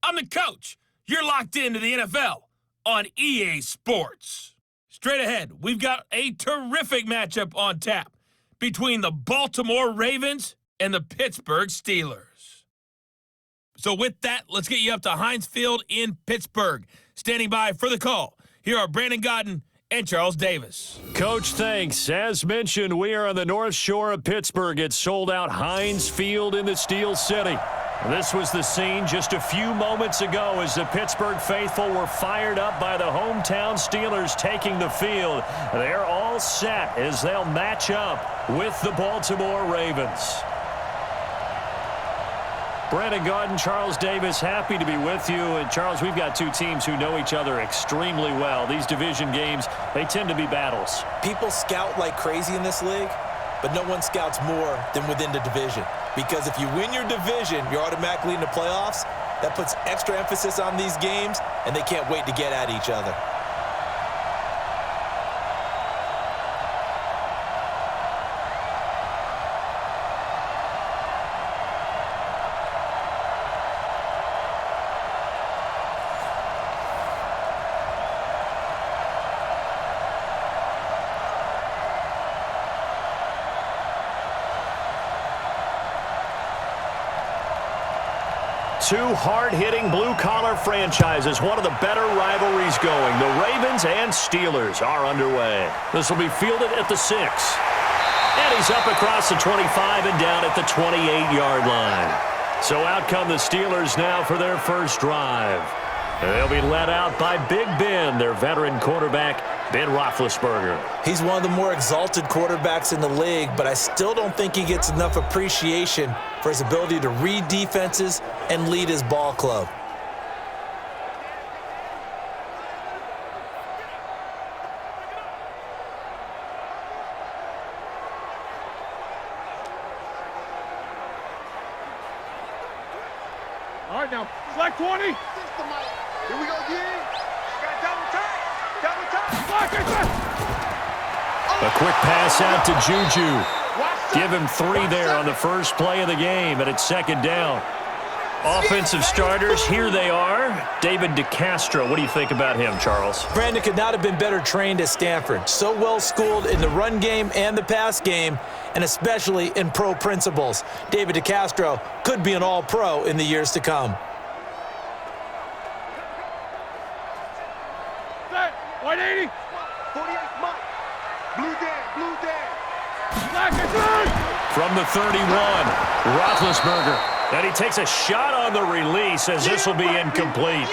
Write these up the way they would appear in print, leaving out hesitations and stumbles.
I'm the coach. You're locked into the NFL on EA Sports. Straight ahead, we've got a terrific matchup on tap between the Baltimore Ravens and the Pittsburgh Steelers. So with that, let's get you up to Heinz Field in Pittsburgh. Standing by for the call, here are Brandon Godden and Charles Davis. Coach, thanks. As mentioned, we are on the North Shore of Pittsburgh. It's sold out Heinz Field in the Steel City. This was the scene just a few moments ago as the Pittsburgh faithful were fired up by the hometown Steelers taking the field. They're all set as they'll match up with the Baltimore Ravens. Brandon Godden, Charles Davis, happy to be with you. And Charles, we've got two teams who know each other extremely well. These division games, they tend to be battles. People scout like crazy in this league, but no one scouts more than within the division. Because if you win your division, you're automatically in the playoffs. That puts extra emphasis on these games, and they can't wait to get at each other. Two hard-hitting blue-collar franchises, one of the better rivalries going. The Ravens and Steelers are underway. This will be fielded at the 6. And he's up across the 25 and down at the 28-yard line. So out come the Steelers now for their first drive. They'll be led out by Big Ben, their veteran quarterback, Ben Roethlisberger. He's one of the more exalted quarterbacks in the league, but I still don't think he gets enough appreciation for his ability to read defenses and lead his ball club. All right, now, flag 20. Here we go again. Got double time. A quick pass out to Juju. Give him 3 there on the first play of the game, and it's second down. Offensive starters, here they are. David DeCastro, what do you think about him, Charles? Brandon could not have been better trained at Stanford. So well schooled in the run game and the pass game, and especially in pro principles. David DeCastro could be an all-pro in the years to come. White 80. 48 Mike. Blue Dan. From the 31, Roethlisberger. And he takes a shot on the release as this will be incomplete.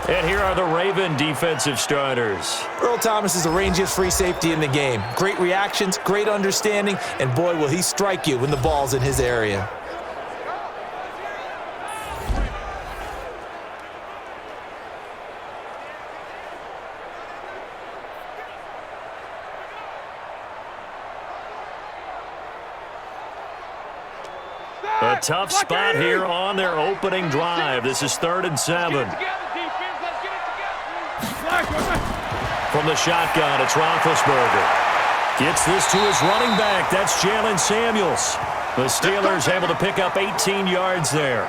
And here are the Raven defensive starters. Earl Thomas is the rangiest free safety in the game. Great reactions, great understanding, and boy, will he strike you when the ball's in his area. A tough spot here on their opening drive. This is 3rd and 7. From the shotgun, it's Roethlisberger. Gets this to his running back. That's Jalen Samuels. The Steelers able to pick up 18 yards there.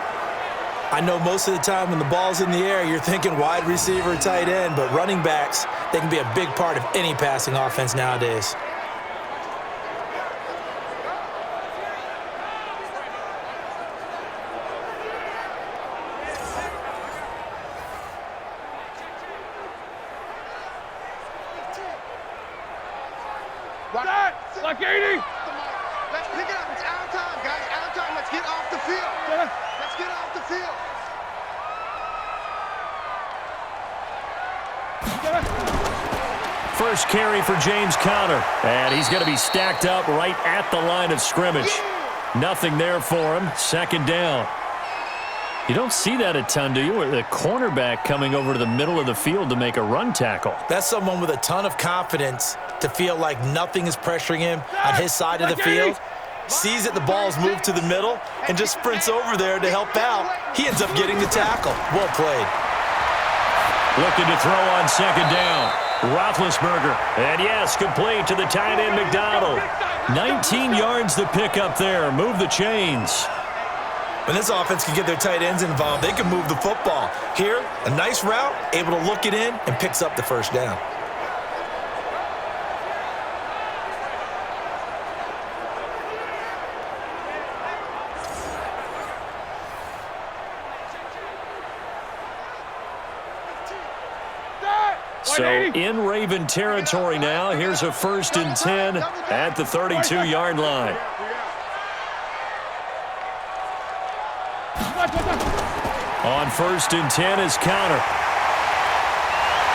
I know most of the time when the ball's in the air, you're thinking wide receiver, tight end, but running backs, they can be a big part of any passing offense nowadays. Like 80. Let's pick it up. It's out of time, guys. Out of time. Let's get off the field. Let's get off the field. First carry for James Conner. And he's going to be stacked up right at the line of scrimmage. Nothing there for him. Second down. You don't see that a ton, do you? With a cornerback coming over to the middle of the field to make a run tackle. That's someone with a ton of confidence to feel like nothing is pressuring him on his side of the field. Sees that the ball's moved to the middle and just sprints over there to help out. He ends up getting the tackle. Well played. Looking to throw on second down. Roethlisberger. And yes, complete to the tight end McDonald. 19 yards to pick up there. Move the chains. When this offense can get their tight ends involved, they can move the football. Here, a nice route, able to look it in, and picks up the first down. So in Raven territory now, here's a 1st and 10 at the 32-yard line. On 1st and 10 is Counter.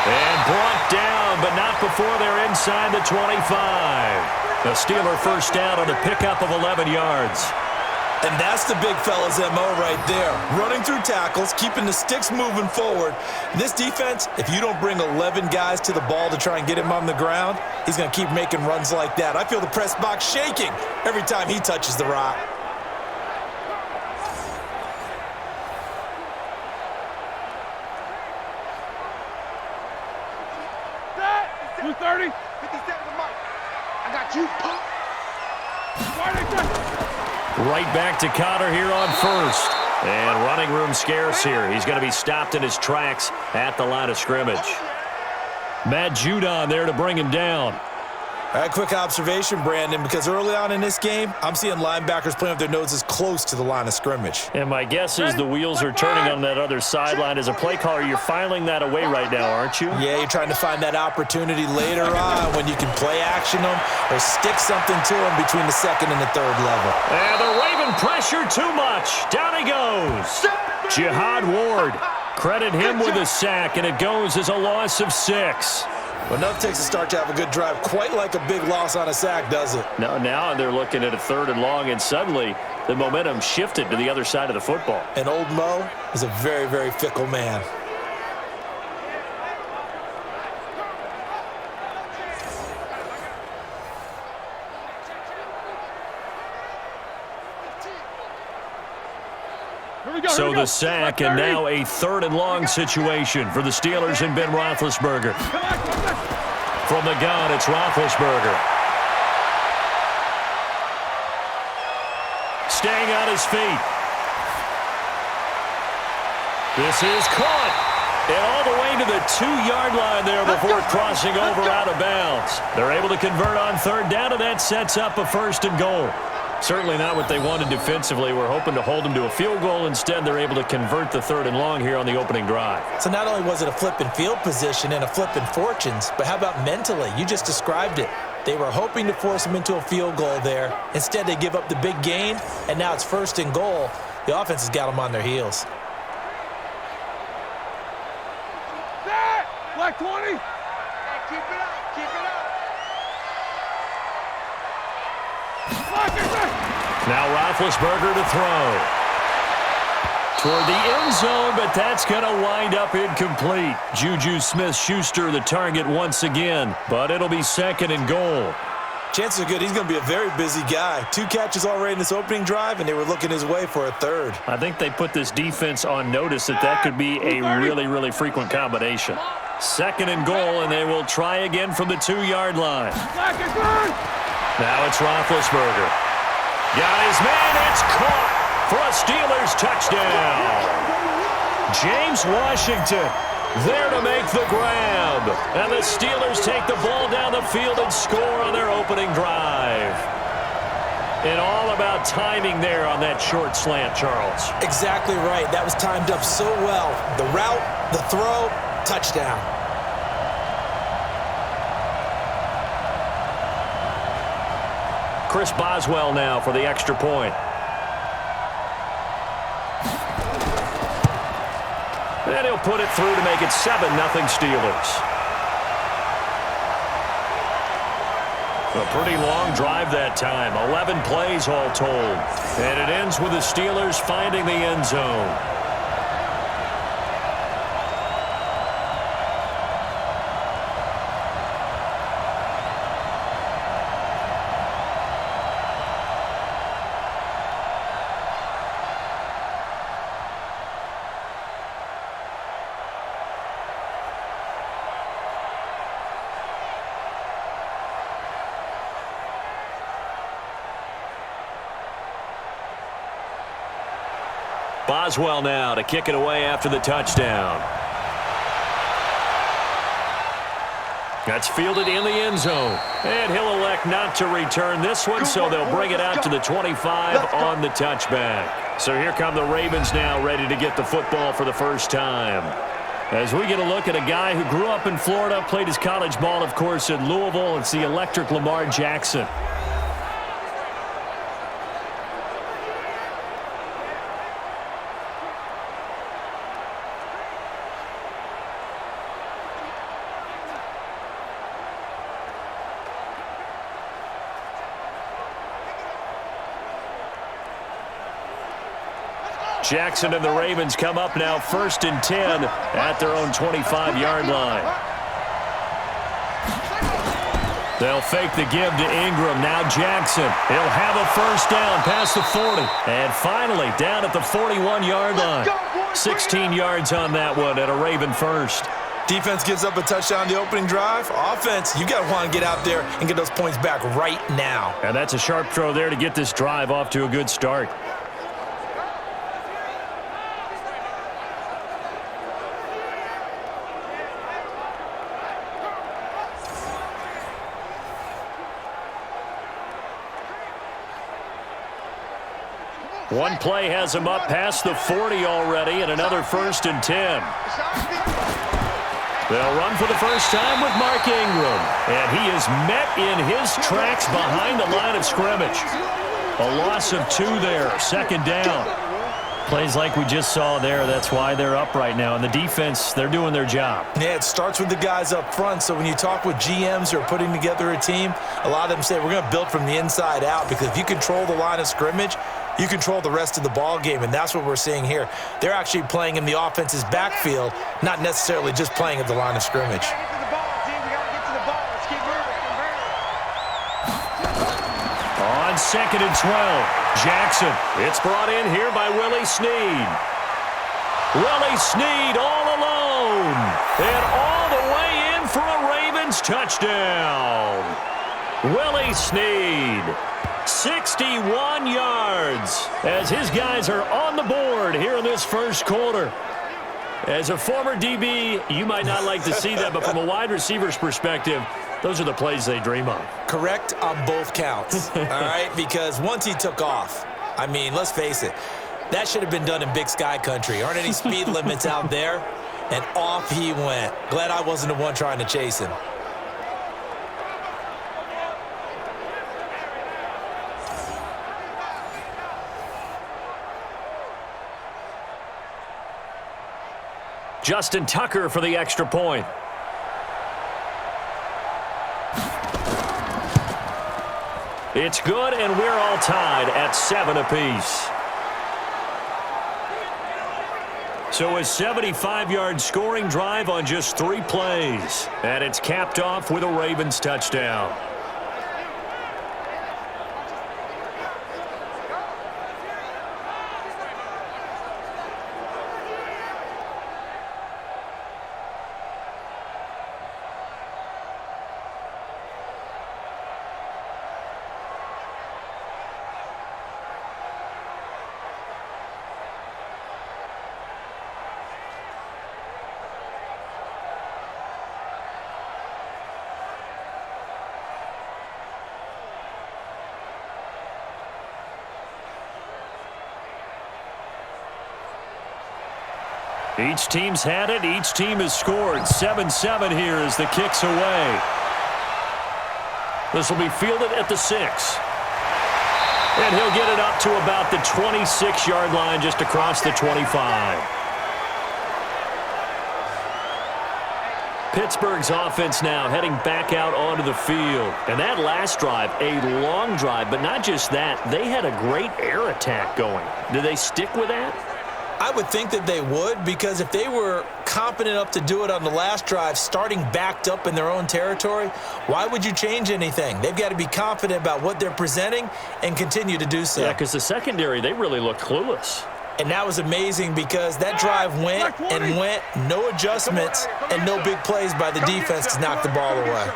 And brought down, but not before they're inside the 25. The Steeler first down on a pickup of 11 yards. And that's the big fella's MO right there. Running through tackles, keeping the sticks moving forward. This defense, if you don't bring 11 guys to the ball to try and get him on the ground, he's going to keep making runs like that. I feel the press box shaking every time he touches the rock. Set. 230. 57 the mic. I got you. Right back to Cotter here on 1st. And running room scarce here. He's going to be stopped in his tracks at the line of scrimmage. Matt Judon there to bring him down. All right, quick observation, Brandon, because early on in this game, I'm seeing linebackers playing with their noses close to the line of scrimmage. And my guess is the wheels are turning on that other sideline. As a play caller, you're filing that away right now, aren't you? Yeah, you're trying to find that opportunity later on when you can play action them or stick something to them between the 2nd and the 3rd level. And the Raven pressure too much. Down he goes. Jihad Ward. Credit him with a sack, and it goes as a loss of 6. Well, enough takes a start to have a good drive. Quite like a big loss on a sack, does it? Now they're looking at a 3rd and long, and suddenly the momentum shifted to the other side of the football. And old Mo is a very, very fickle man. So the sack, and now a 3rd and long situation for the Steelers and Ben Roethlisberger. From the gun, it's Roethlisberger. Staying on his feet. This is caught. And all the way to the 2-yard line there before crossing over out of bounds. They're able to convert on 3rd down, and that sets up a 1st and goal. Certainly not what they wanted defensively. We're hoping to hold them to a field goal. Instead, they're able to convert the 3rd and long here on the opening drive. So not only was it a flipping field position and a flipping fortunes, but how about mentally? You just described it. They were hoping to force them into a field goal there. Instead, they give up the big gain, and now it's 1st and goal. The offense has got them on their heels. Set. Black 20. Hey, keep it up. Keep it up. Now Roethlisberger to throw. Toward the end zone, but that's going to wind up incomplete. Juju Smith-Schuster the target once again, but it'll be 2nd and goal. Chances are good he's going to be a very busy guy. 2 catches already in this opening drive, and they were looking his way for a 3rd. I think they put this defense on notice that could be a really, really frequent combination. 2nd and goal, and they will try again from the 2-yard line. Now it's Roethlisberger. Got his man, it's caught for a Steelers touchdown. James Washington there to make the grab. And the Steelers take the ball down the field and score on their opening drive. And all about timing there on that short slant, Charles. Exactly right. That was timed up so well. The route, the throw, touchdown. Chris Boswell now for the extra point. And he'll put it through to make it 7-0 Steelers. A pretty long drive that time. 11 plays all told. And it ends with the Steelers finding the end zone. Boswell now to kick it away after the touchdown. That's fielded in the end zone. And he'll elect not to return this one, so they'll bring it out to the 25 on the touchback. So here come the Ravens now, ready to get the football for the first time. As we get a look at a guy who grew up in Florida, played his college ball, of course, in Louisville. It's the electric Lamar Jackson. Jackson and the Ravens come up now 1st and 10 at their own 25-yard line. They'll fake the give to Ingram. Now Jackson. He'll have a first down past the 40. And finally down at the 41-yard line. 16 yards on that one at a Raven first. Defense gives up a touchdown the opening drive. Offense, you got to want to get out there and get those points back right now. And that's a sharp throw there to get this drive off to a good start. One play has him up past the 40 already, and another 1st and 10. They'll run for the first time with Mark Ingram, and he is met in his tracks behind the line of scrimmage. A loss of 2 there, 2nd down. Plays like we just saw there, that's why they're up right now. And the defense, they're doing their job. Yeah, it starts with the guys up front. So when you talk with GMs who are putting together a team, a lot of them say we're going to build from the inside out, because if you control the line of scrimmage, you control the rest of the ball game, and that's what we're seeing here. They're actually playing in the offense's backfield, not necessarily just playing at the line of scrimmage. On 2nd and 12, Jackson. It's brought in here by Willie Snead. Willie Snead all alone, and all the way in for a Ravens touchdown. Willie Snead. 61 yards as his guys are on the board here in this first quarter. As a former DB, you might not like to see that, but from a wide receiver's perspective, those are the plays they dream of. Correct on both counts, all right? Because once he took off, I mean, let's face it, that should have been done in Big Sky country. Aren't any speed limits out there? And off he went. Glad I wasn't the one trying to chase him. Justin Tucker for the extra point. It's good, and we're all tied at 7 apiece. So a 75-yard scoring drive on just 3 plays. And it's capped off with a Ravens touchdown. Each team's had it. Each team has scored. 7-7 here as the kick's away. This will be fielded at the 6. And he'll get it up to about the 26-yard line, just across the 25. Pittsburgh's offense now heading back out onto the field. And that last drive, a long drive, but not just that. They had a great air attack going. Do they stick with that? I would think that they would, because if they were competent enough to do it on the last drive, starting backed up in their own territory, why would you change anything? They've got to be confident about what they're presenting and continue to do so. Yeah, because the secondary, they really look clueless. And that was amazing, because that drive went and went, no adjustments, and no big plays by the defense to knock the ball away.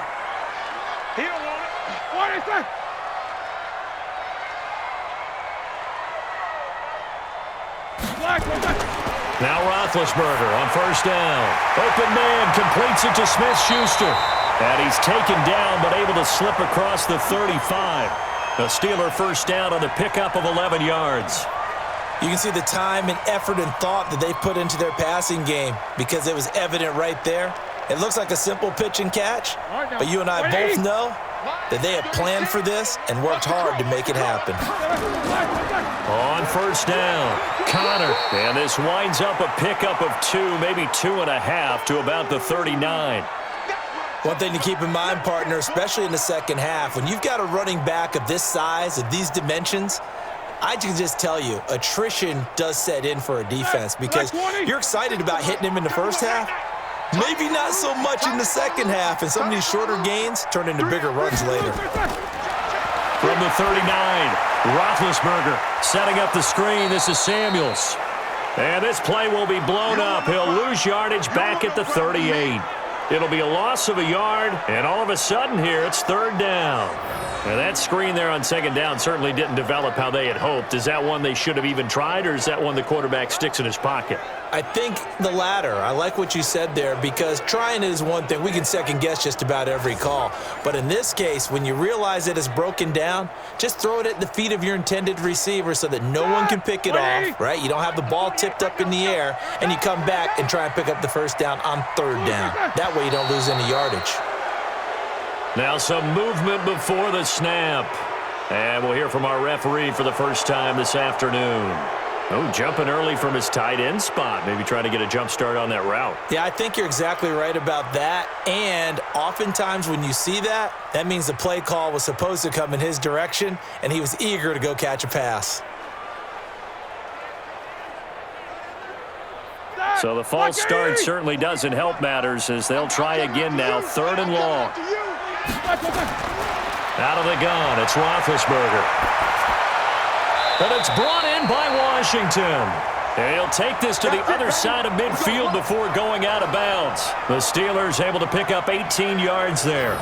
Now Roethlisberger on first down. Open man completes it to Smith-Schuster. And he's taken down but able to slip across the 35. The Steeler first down on the pickup of 11 yards. You can see the time and effort and thought that they put into their passing game because it was evident right there. It looks like a simple pitch and catch, but you and I both know that they have planned for this and worked hard to make it happen. On first down, Connor. And this winds up a pickup of 2, maybe 2.5 to about the 39. One thing to keep in mind, partner, especially in the second half, when you've got a running back of this size, of these dimensions, I can just tell you, attrition does set in for a defense because you're excited about hitting him in the first half. Maybe not so much in the second half, and some of these shorter gains turn into bigger runs later. From the 39, Roethlisberger setting up the screen. This is Samuels. And this play will be blown up. He'll lose yardage back at the 38. It'll be a loss of a yard, and all of a sudden here, it's third down. Now that screen there on second down certainly didn't develop how they had hoped. Is that one they should have even tried, or is that one the quarterback sticks in his pocket? I think the latter. I like what you said there because trying it is one thing. We can second guess just about every call. But in this case, when you realize it is broken down, just throw it at the feet of your intended receiver so that no one can pick it off, right? You don't have the ball tipped up in the air, and you come back and try and pick up the first down on third down. That way you don't lose any yardage. Now some movement before the snap. And we'll hear from our referee for the first time this afternoon. Oh, jumping early from his tight end spot. Maybe trying to get a jump start on that route. Yeah, I think you're exactly right about that. And oftentimes when you see that, that means the play call was supposed to come in his direction, and he was eager to go catch a pass. So the false start certainly doesn't help matters as they'll try again now. Third and long. Out of the gun, it's Roethlisberger. But it's brought in by Washington. And he'll take this to the other side of midfield before going out of bounds. The Steelers able to pick up 18 yards there.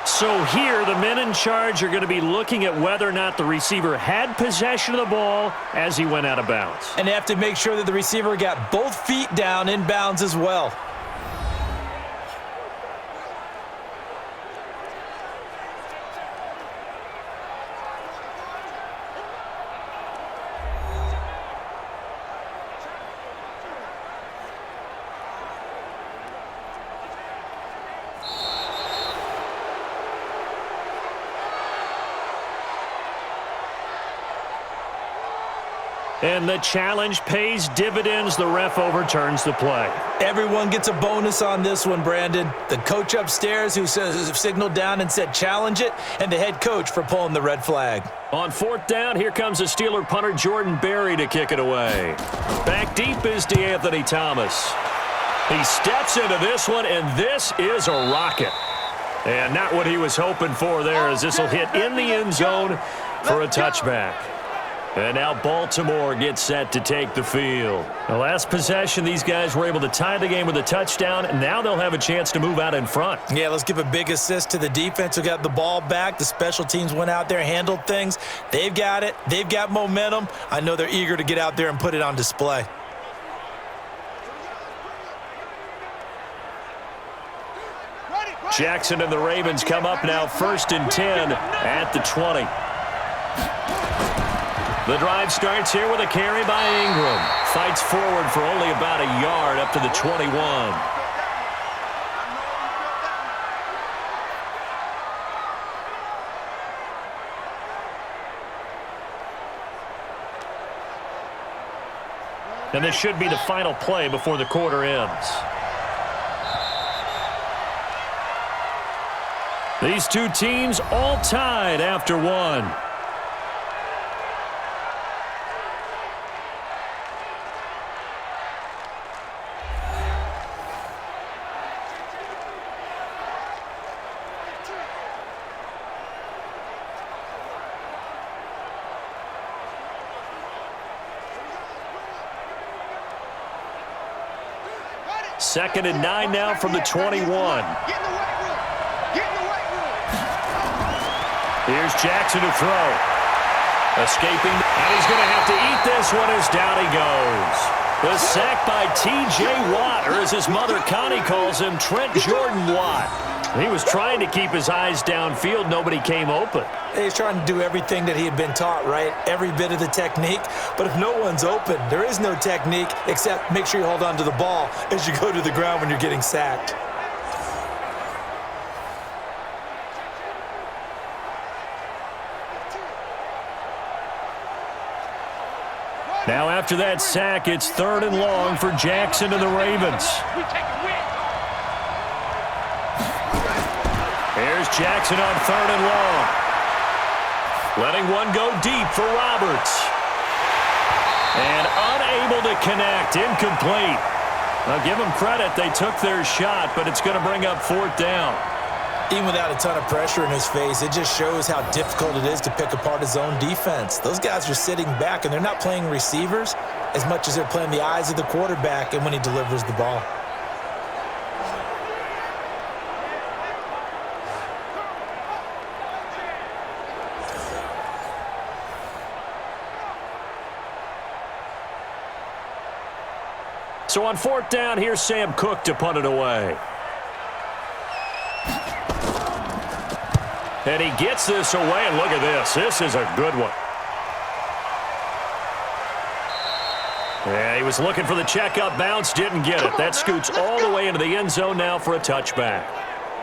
So here, the men in charge are going to be looking at whether or not the receiver had possession of the ball as he went out of bounds. And they have to make sure that the receiver got both feet down in bounds as well. And the challenge pays dividends. The ref overturns the play. Everyone gets a bonus on this one, Brandon. The coach upstairs who signaled down and said challenge it, and the head coach for pulling the red flag. On fourth down, here comes the Steeler punter Jordan Berry to kick it away. Back deep is DeAnthony Thomas. He steps into this one, and this is a rocket. And not what he was hoping for there, as this will hit in the end zone for a touchback. And now Baltimore gets set to take the field. The last possession, these guys were able to tie the game with a touchdown, and now they'll have a chance to move out in front. Yeah, let's give a big assist to the defense who got the ball back. The special teams went out there, handled things. They've got it. They've got momentum. I know they're eager to get out there and put it on display. Jackson and the Ravens come up now 1st and 10 at the 20. The drive starts here with a carry by Ingram. Fights forward for only about a yard up to the 21. And this should be the final play before the quarter ends. These two teams all tied after one. 2nd and 9 now from the 21. Get in the weight room. Get in the weight room. Here's Jackson to throw. Escaping, and he's going to have to eat this one as down he goes. The sack by T.J. Watt, or as his mother Connie calls him, Trent Jordan Watt. He was trying to keep his eyes downfield. Nobody came open. He's trying to do everything that he had been taught, right? Every bit of the technique. But if no one's open, there is no technique except make sure you hold on to the ball as you go to the ground when you're getting sacked. Now after that sack, it's 3rd and long for Jackson and the Ravens. Here's Jackson on 3rd and long. Letting one go deep for Roberts. And unable to connect, incomplete. I'll give them credit, they took their shot, but it's going to bring up 4th down. Even without a ton of pressure in his face, it just shows how difficult it is to pick apart his own defense. Those guys are sitting back, and they're not playing receivers as much as they're playing the eyes of the quarterback and when he delivers the ball. So on 4th down, here's Sam Cook to punt it away. And he gets this away, and look at this. This is a good one. Yeah, he was looking for the checkup bounce, didn't get it. That scoots all the way into the end zone now for a touchback.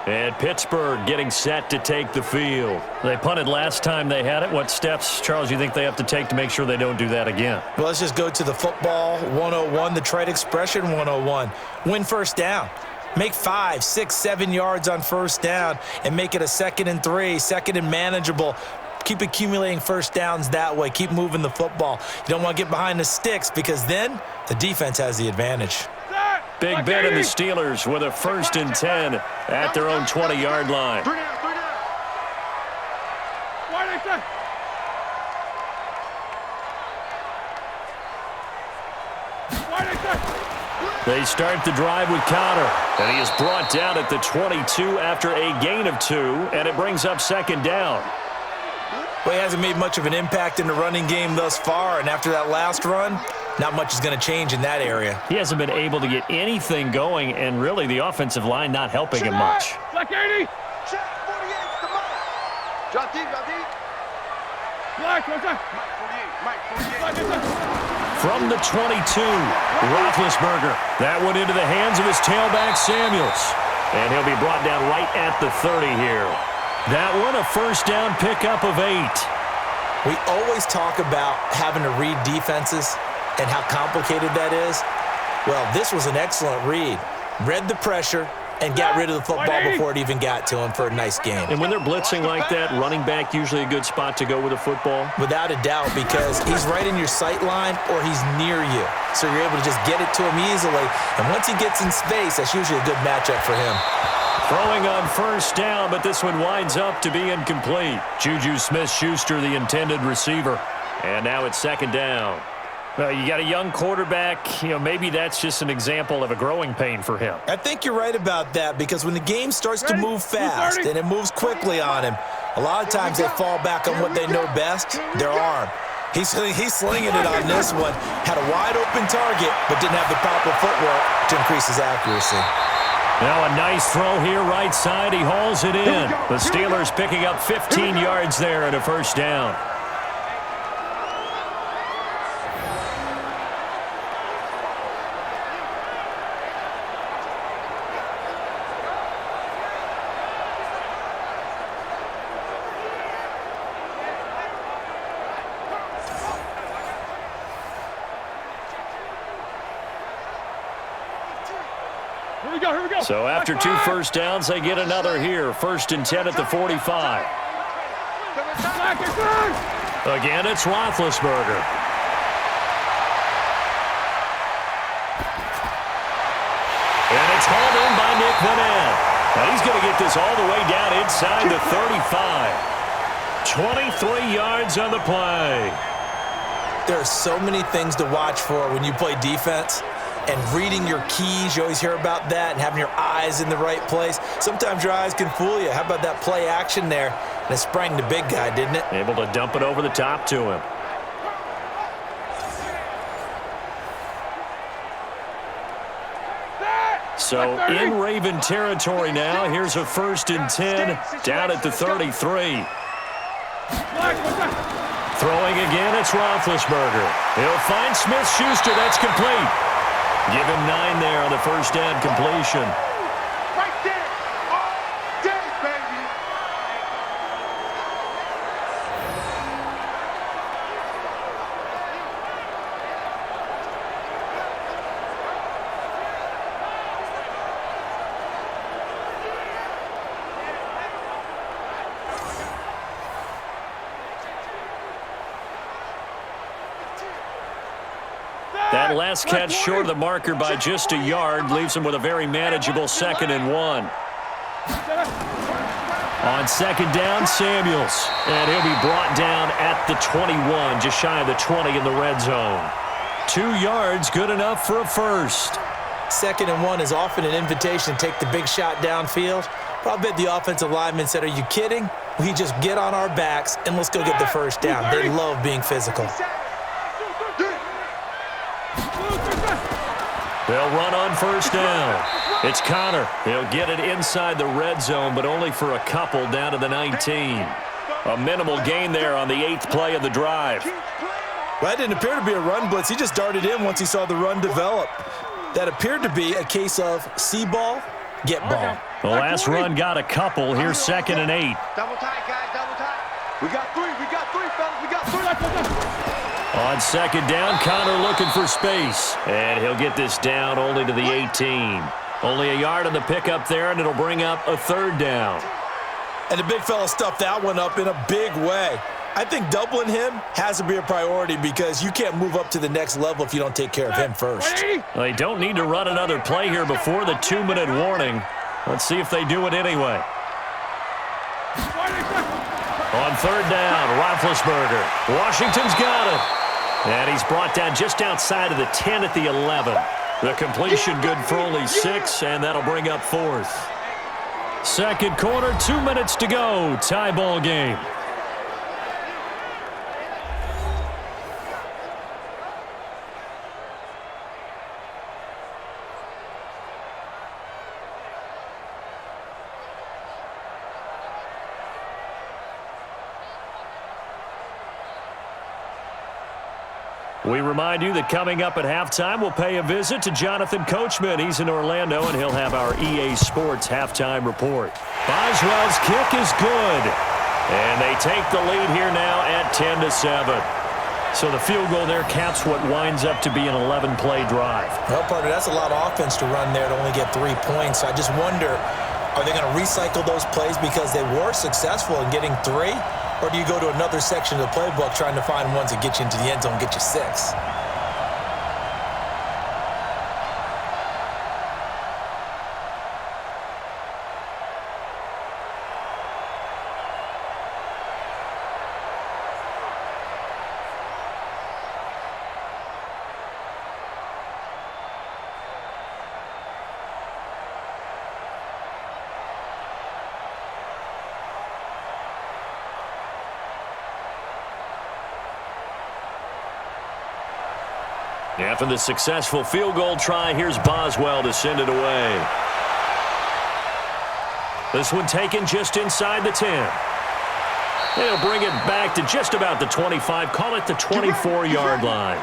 And Pittsburgh getting set to take the field. They punted last time they had it. What steps, Charles, you think they have to take to make sure they don't do that again? Well, let's just go to the football 101, the trade expression 101. Win first down. Make 5, 6, 7 yards on first down and make it a 2nd and 3, 2nd and manageable. Keep accumulating first downs that way. Keep moving the football. You don't want to get behind the sticks because then the defense has the advantage. Big Ben and the Steelers with a 1st and 10 at their own 20-yard line. They start the drive with Connor, and he is brought down at the 22 after a gain of 2, and it brings up 2nd down. Well, he hasn't made much of an impact in the running game thus far, and after that last run, not much is going to change in that area. He hasn't been able to get anything going, and really the offensive line not helping him much. Black 80. Check 48, come on. Drop deep, drop deep. Black, what's that? Mike 48. From the 22, Roethlisberger. That one into the hands of his tailback, Samuels. And he'll be brought down right at the 30 here. That one, a first down pickup of 8. We always talk about having to read defenses and how complicated that is. Well, this was an excellent read. Read the pressure and got rid of the football before it even got to him for a nice game. And when they're blitzing like that, running back usually a good spot to go with a football? Without a doubt, because he's right in your sight line or he's near you. So you're able to just get it to him easily. And once he gets in space, that's usually a good matchup for him. Throwing on first down, but this one winds up to be incomplete. Juju Smith-Schuster, the intended receiver. And now it's 2nd down. Well, you got a young quarterback. Maybe that's just an example of a growing pain for him. I think you're right about that because when the game starts to move fast and it moves quickly on him, a lot of times they fall back on what they know best, their arm. He's slinging it on this one. Had a wide open target, but didn't have the proper footwork to increase his accuracy. Now a nice throw here right side. He hauls it in. The Steelers picking up 15 yards there at a first down. Here we go. So after 2 first downs, they get another here. 1st and 10 at the 45. Again, it's Roethlisberger. And it's hauled in by Nick Vanette. Now he's going to get this all the way down inside the 35. 23 yards on the play. There are so many things to watch for when you play defense. and reading your keys. You always hear about that, and having your eyes in the right place. Sometimes your eyes can fool you. How about that play action there? And it sprang the big guy, didn't it? Able to dump it over the top to him. So in Raven territory now. Here's a 1st and 10 down at the 33. Throwing again, it's Roethlisberger. He'll find Smith-Schuster. That's complete. Give him 9 there on the first down completion. Right there. All day, baby. That last catch short of the marker by just a yard leaves him with a very manageable 2nd and 1. On 2nd down, Samuels. And he'll be brought down at the 21, just shy of the 20 in the red zone. 2 yards, good enough for a first. 2nd and 1 is often an invitation to take the big shot downfield. But I'll bet the offensive lineman said, are you kidding? We just get on our backs and let's go get the first down. They love being physical. They'll run on 1st down. It's Connor. He'll get it inside the red zone, but only for a couple down to the 19. A minimal gain there on the 8th play of the drive. Well, that didn't appear to be a run blitz. He just darted in once he saw the run develop. That appeared to be a case of see ball, get ball. The last run got a couple. Here's 2nd and 8. Double tight, guys, double tight. We got 3, fellas, we got 3. On 2nd down, Connor looking for space. And he'll get this down only to the 18. Only a yard on the pickup there, and it'll bring up a 3rd down. And the big fella stuffed that one up in a big way. I think doubling him has to be a priority because you can't move up to the next level if you don't take care of him first. They don't need to run another play here before the 2-minute warning. Let's see if they do it anyway. On 3rd down, Roethlisberger. Washington's got it. And he's brought down just outside of the 10 at the 11. The completion good for only 6, and that'll bring up 4th. 2nd quarter, 2 minutes to go. Tie ball game. We remind you that coming up at halftime, we'll pay a visit to Jonathan Coachman. He's in Orlando, and he'll have our EA Sports halftime report. Boswell's kick is good. And they take the lead here now at 10-7. So the field goal there caps what winds up to be an 11-play drive. Well, partner, that's a lot of offense to run there to only get 3 points. I just wonder, are they going to recycle those plays because they were successful in getting 3? Or do you go to another section of the playbook trying to find ones that get you into the end zone and get you 6? After the successful field goal try, here's Boswell to send it away. This one taken just inside the 10. They'll bring it back to just about the 25, call it the 24-yard line.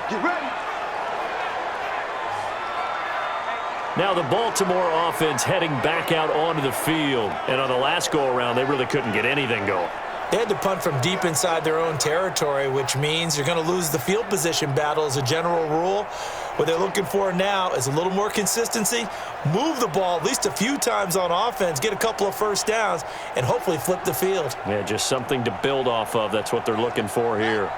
Now the Baltimore offense heading back out onto the field. And on the last go-around, they really couldn't get anything going. They had to punt from deep inside their own territory, which means you're going to lose the field position battle as a general rule. What they're looking for now is a little more consistency, move the ball at least a few times on offense, get a couple of first downs, and hopefully flip the field. Yeah, just something to build off of. That's what they're looking for here.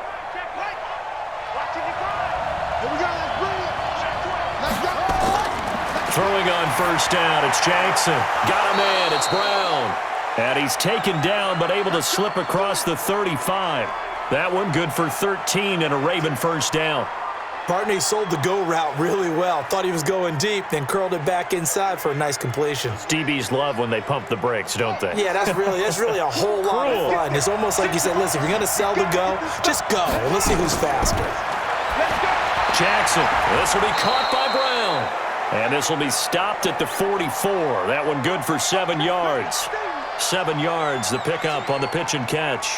Throwing on first down, it's Jackson. Got a man, it's Brown. And he's taken down but able to slip across the 35. That one good for 13 and a Raven first down. Partner, he sold the go route really well. Thought he was going deep, then curled it back inside for a nice completion. DBs love when they pump the brakes, don't they? Yeah, that's really a whole lot of fun. It's almost like you said, listen, if you're going to sell the go, just go, and let's see who's faster. Jackson, this will be caught by Brown. And this will be stopped at the 44. That one good for 7 yards. 7 yards, the pickup on the pitch and catch.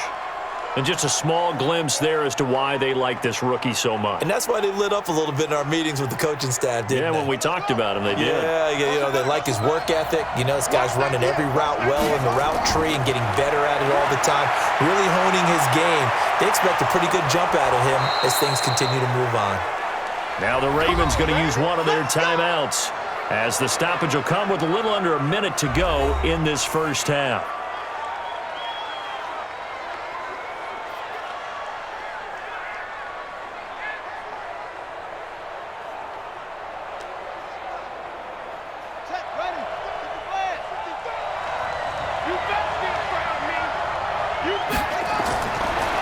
And just a small glimpse there as to why they like this rookie so much. And that's why they lit up a little bit in our meetings with the coaching staff, didn't they? When we talked about him, they did. Yeah, they like his work ethic. This guy's running every route well in the route tree and getting better at it all the time, really honing his game. They expect a pretty good jump out of him as things continue to move on. Now the Ravens going to use one of their timeouts as the stoppage will come with a little under a minute to go in this first half.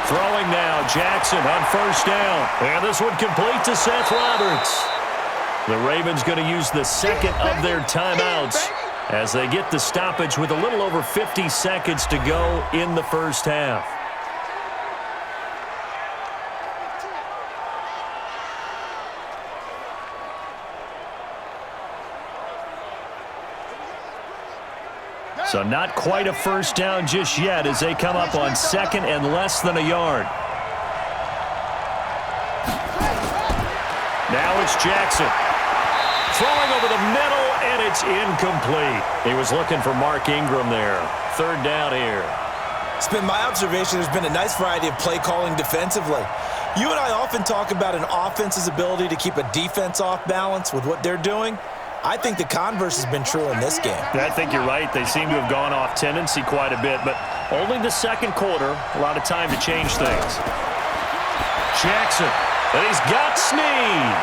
Throwing now, Jackson on first down. And this one complete to Seth Roberts. The Ravens going to use the second of their timeouts as they get the stoppage with a little over 50 seconds to go in the first half. So not quite a first down just yet as they come up on second and less than a yard. Now it's Jackson. Throwing over the middle, and it's incomplete. He was looking for Mark Ingram there. Third down here. It's been my observation there's been a nice variety of play calling defensively. You and I often talk about an offense's ability to keep a defense off balance with what they're doing. I think the converse has been true in this game. I think you're right. They seem to have gone off tendency quite a bit, but only the second quarter, a lot of time to change things. Jackson, and he's got Snead.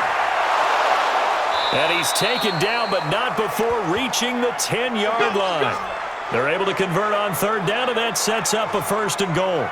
And he's taken down, but not before reaching the 10-yard line. They're able to convert on third down, and that sets up a first and goal.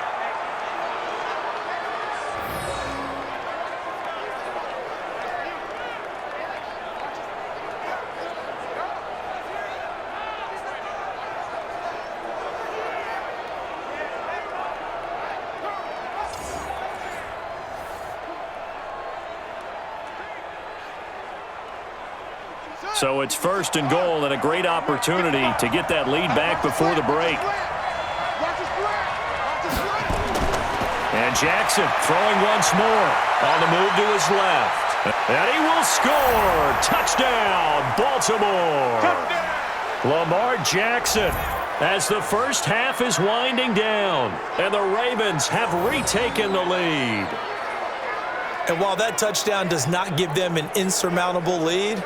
So it's first and goal and a great opportunity to get that lead back before the break. And Jackson throwing once more on the move to his left. And he will score. Touchdown, Baltimore. Lamar Jackson as the first half is winding down. And the Ravens have retaken the lead. And while that touchdown does not give them an insurmountable lead,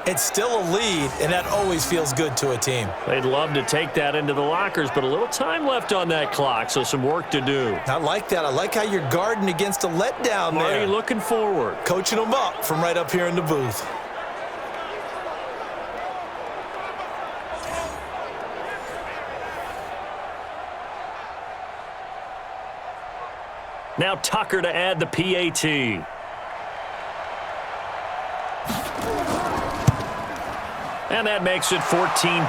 it's still a lead, and that always feels good to a team. They'd love to take that into the lockers, but a little time left on that clock, so some work to do. I like that. I like how you're guarding against a letdown there. Marty looking forward. Coaching them up from right up here in the booth. Now Tucker to add the PAT. And that makes it 14-10.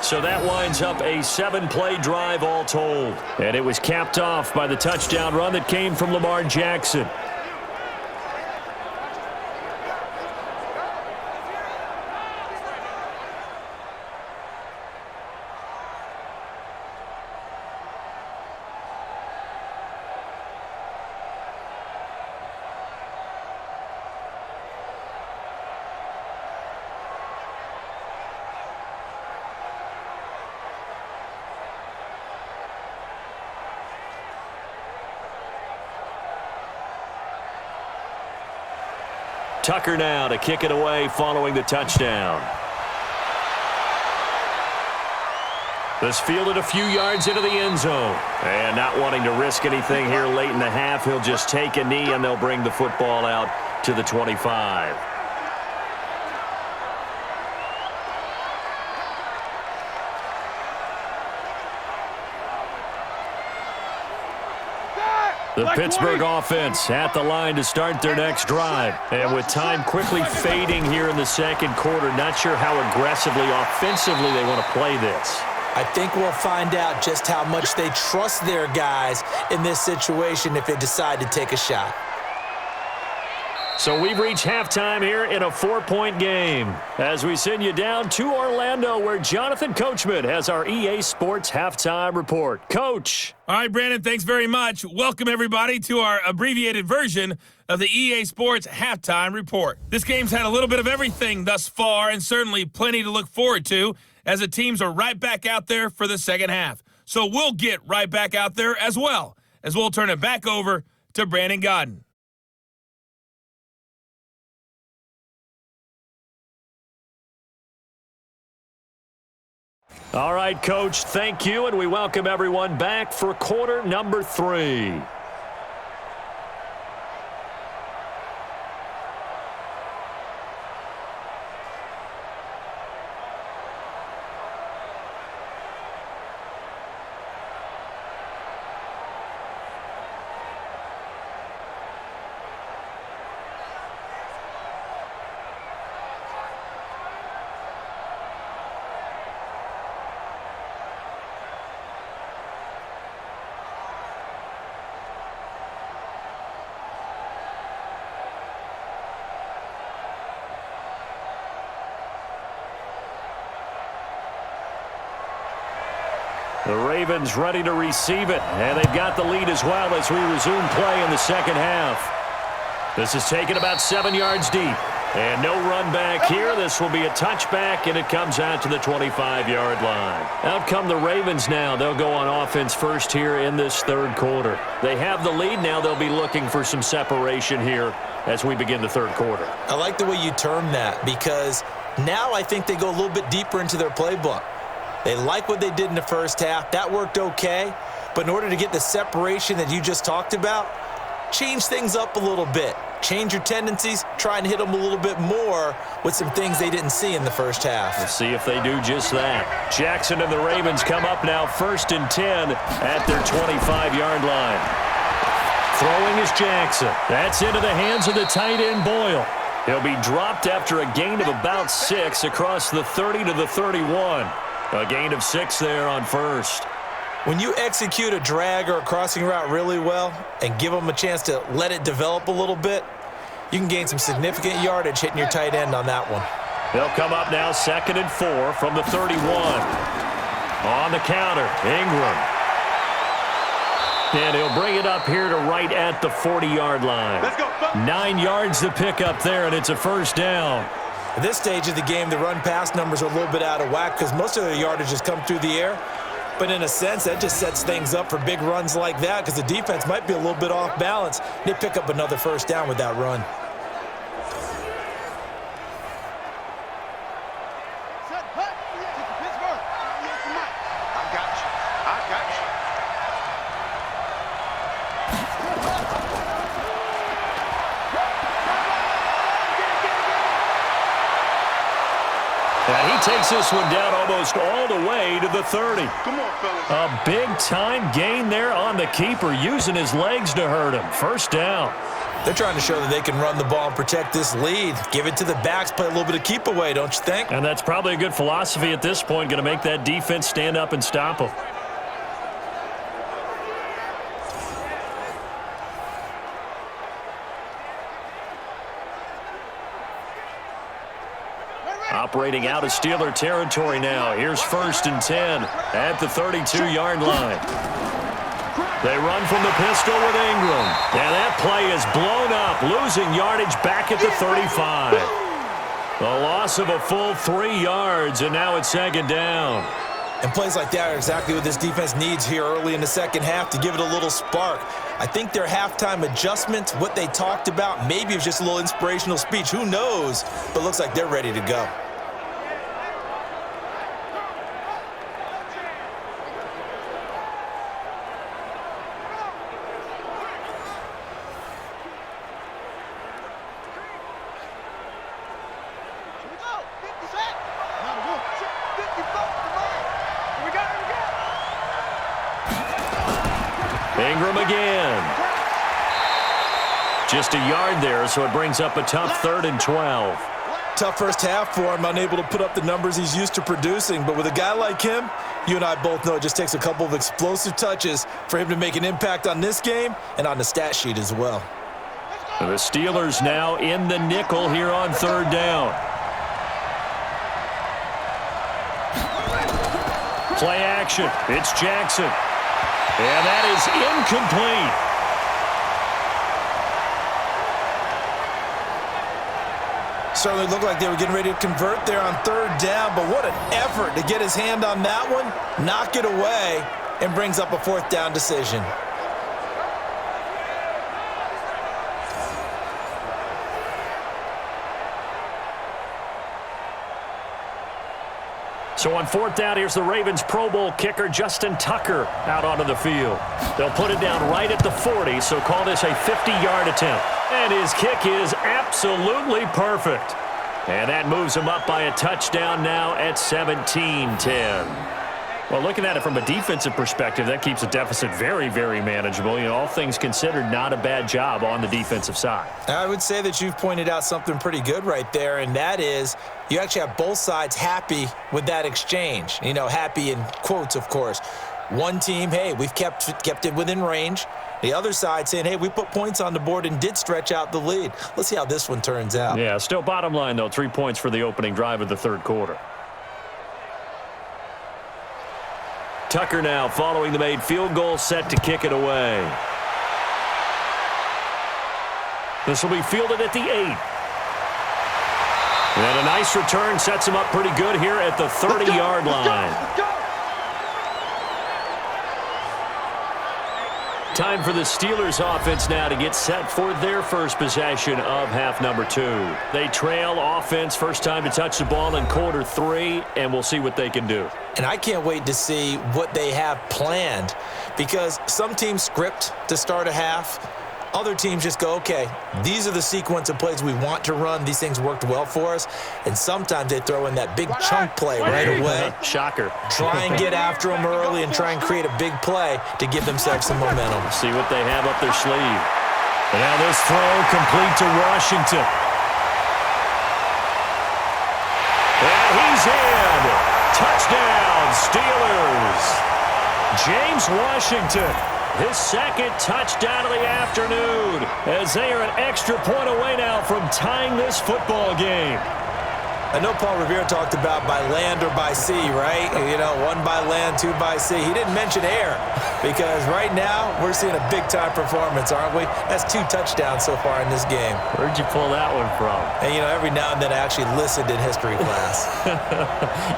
So that winds up a 7-play drive all told. And it was capped off by the touchdown run that came from Lamar Jackson. Tucker now to kick it away following the touchdown. This fielded a few yards into the end zone. And not wanting to risk anything here late in the half, he'll just take a knee and they'll bring the football out to the 25. The Pittsburgh offense at the line to start their next drive. And with time quickly fading here in the second quarter, not sure how aggressively, offensively they want to play this. I think we'll find out just how much they trust their guys in this situation if they decide to take a shot. So we've reached halftime here in a 4-point game as we send you down to Orlando where Jonathan Coachman has our EA Sports halftime report. Coach. All right, Brandon, thanks very much. Welcome, everybody, to our abbreviated version of the EA Sports halftime report. This game's had a little bit of everything thus far and certainly plenty to look forward to as the teams are right back out there for the second half. So we'll get right back out there as well as we'll turn it back over to Brandon Godden. All right, Coach, thank you, and we welcome everyone back for quarter number 3. The Ravens ready to receive it, and they've got the lead as well as we resume play in the second half. This is taken about 7 yards deep, and no run back here. This will be a touchback, and it comes out to the 25-yard line. Out come the Ravens now. They'll go on offense first here in this third quarter. They have the lead now. They'll be looking for some separation here as we begin the third quarter. I like the way you term that because now I think they go a little bit deeper into their playbook. They like what they did in the first half. That worked okay. But in order to get the separation that you just talked about, change things up a little bit. Change your tendencies. Try and hit them a little bit more with some things they didn't see in the first half. We'll see if they do just that. Jackson and the Ravens come up now 1st and 10 at their 25-yard line. Throwing is Jackson. That's into the hands of the tight end Boyle. He'll be dropped after a gain of about 6 across the 30 to the 31. A gain of 6 there on first. When you execute a drag or a crossing route really well and give them a chance to let it develop a little bit, you can gain some significant yardage hitting your tight end on that one. They'll come up now 2nd and 4 from the 31. On the counter, Ingram. And he'll bring it up here to right at the 40-yard line. Let's go. 9 yards to pick up there, and it's a first down. At this stage of the game, the run-pass numbers are a little bit out of whack because most of the yardage has come through the air. But in a sense, that just sets things up for big runs like that because the defense might be a little bit off balance. They pick up another first down with that run. I got you. I got you. And he takes this one down almost all the way to the 30. Come on, fellas. A big-time gain there on the keeper, using his legs to hurt him. First down. They're trying to show that they can run the ball and protect this lead. Give it to the backs, play a little bit of keep away, don't you think? And that's probably a good philosophy at this point, going to make that defense stand up and stop him. Operating out of Steeler territory now. Here's 1st and 10 at the 32-yard line. They run from the pistol with Ingram. And that play is blown up, losing yardage back at the 35. A loss of a full 3 yards, and now it's 2nd down. And plays like that are exactly what this defense needs here early in the second half to give it a little spark. I think their halftime adjustments, what they talked about, maybe it was just a little inspirational speech. Who knows? But it looks like they're ready to go. Ingram again. Just a yard there, so it brings up a tough 3rd and 12. Tough first half for him, unable to put up the numbers he's used to producing. But with a guy like him, you and I both know it just takes a couple of explosive touches for him to make an impact on this game and on the stat sheet as well. The Steelers now in the nickel here on 3rd down. Play action. It's Jackson. And that is incomplete. Certainly looked like they were getting ready to convert there on 3rd down, but what an effort to get his hand on that one, knock it away, and brings up a 4th down decision. So on 4th down, here's the Ravens Pro Bowl kicker Justin Tucker out onto the field. They'll put it down right at the 40, so call this a 50-yard attempt. And his kick is absolutely perfect. And that moves him up by a touchdown now at 17-10. Well, looking at it from a defensive perspective, that keeps the deficit very, very manageable. You know, all things considered, not a bad job on the defensive side. I would say that you've pointed out something pretty good right there, and that is you actually have both sides happy with that exchange. You know, happy in quotes, of course. One team, hey, we've kept it within range. The other side saying, hey, we put points on the board and did stretch out the lead. Let's see how this one turns out. Yeah, still bottom line, though, 3 points for the opening drive of the 3rd quarter. Tucker now following the made field goal, set to kick it away. This will be fielded at the 8. And a nice return sets him up pretty good here at the 30-yard line. Time for the Steelers offense now to get set for their first possession of half number 2. They trail offense, first time to touch the ball in quarter 3, and we'll see what they can do. And I can't wait to see what they have planned, because some teams script to start a half. Other teams just go, okay, these are the sequence of plays we want to run. These things worked well for us. And sometimes they throw in that big chunk play right away. Shocker. Try and get after them early and try and create a big play to give themselves some momentum. See what they have up their sleeve. And now this throw complete to Washington. And he's in. Touchdown, Steelers. James Washington. His 2nd touchdown of the afternoon, as they are an extra point away now from tying this football game. I know Paul Revere talked about by land or by sea, right? You know, 1 by land, 2 by sea. He didn't mention air, because right now we're seeing a big-time performance, aren't we? That's 2 touchdowns so far in this game. Where'd you pull that one from? And, you know, every now and then I actually listened in history class.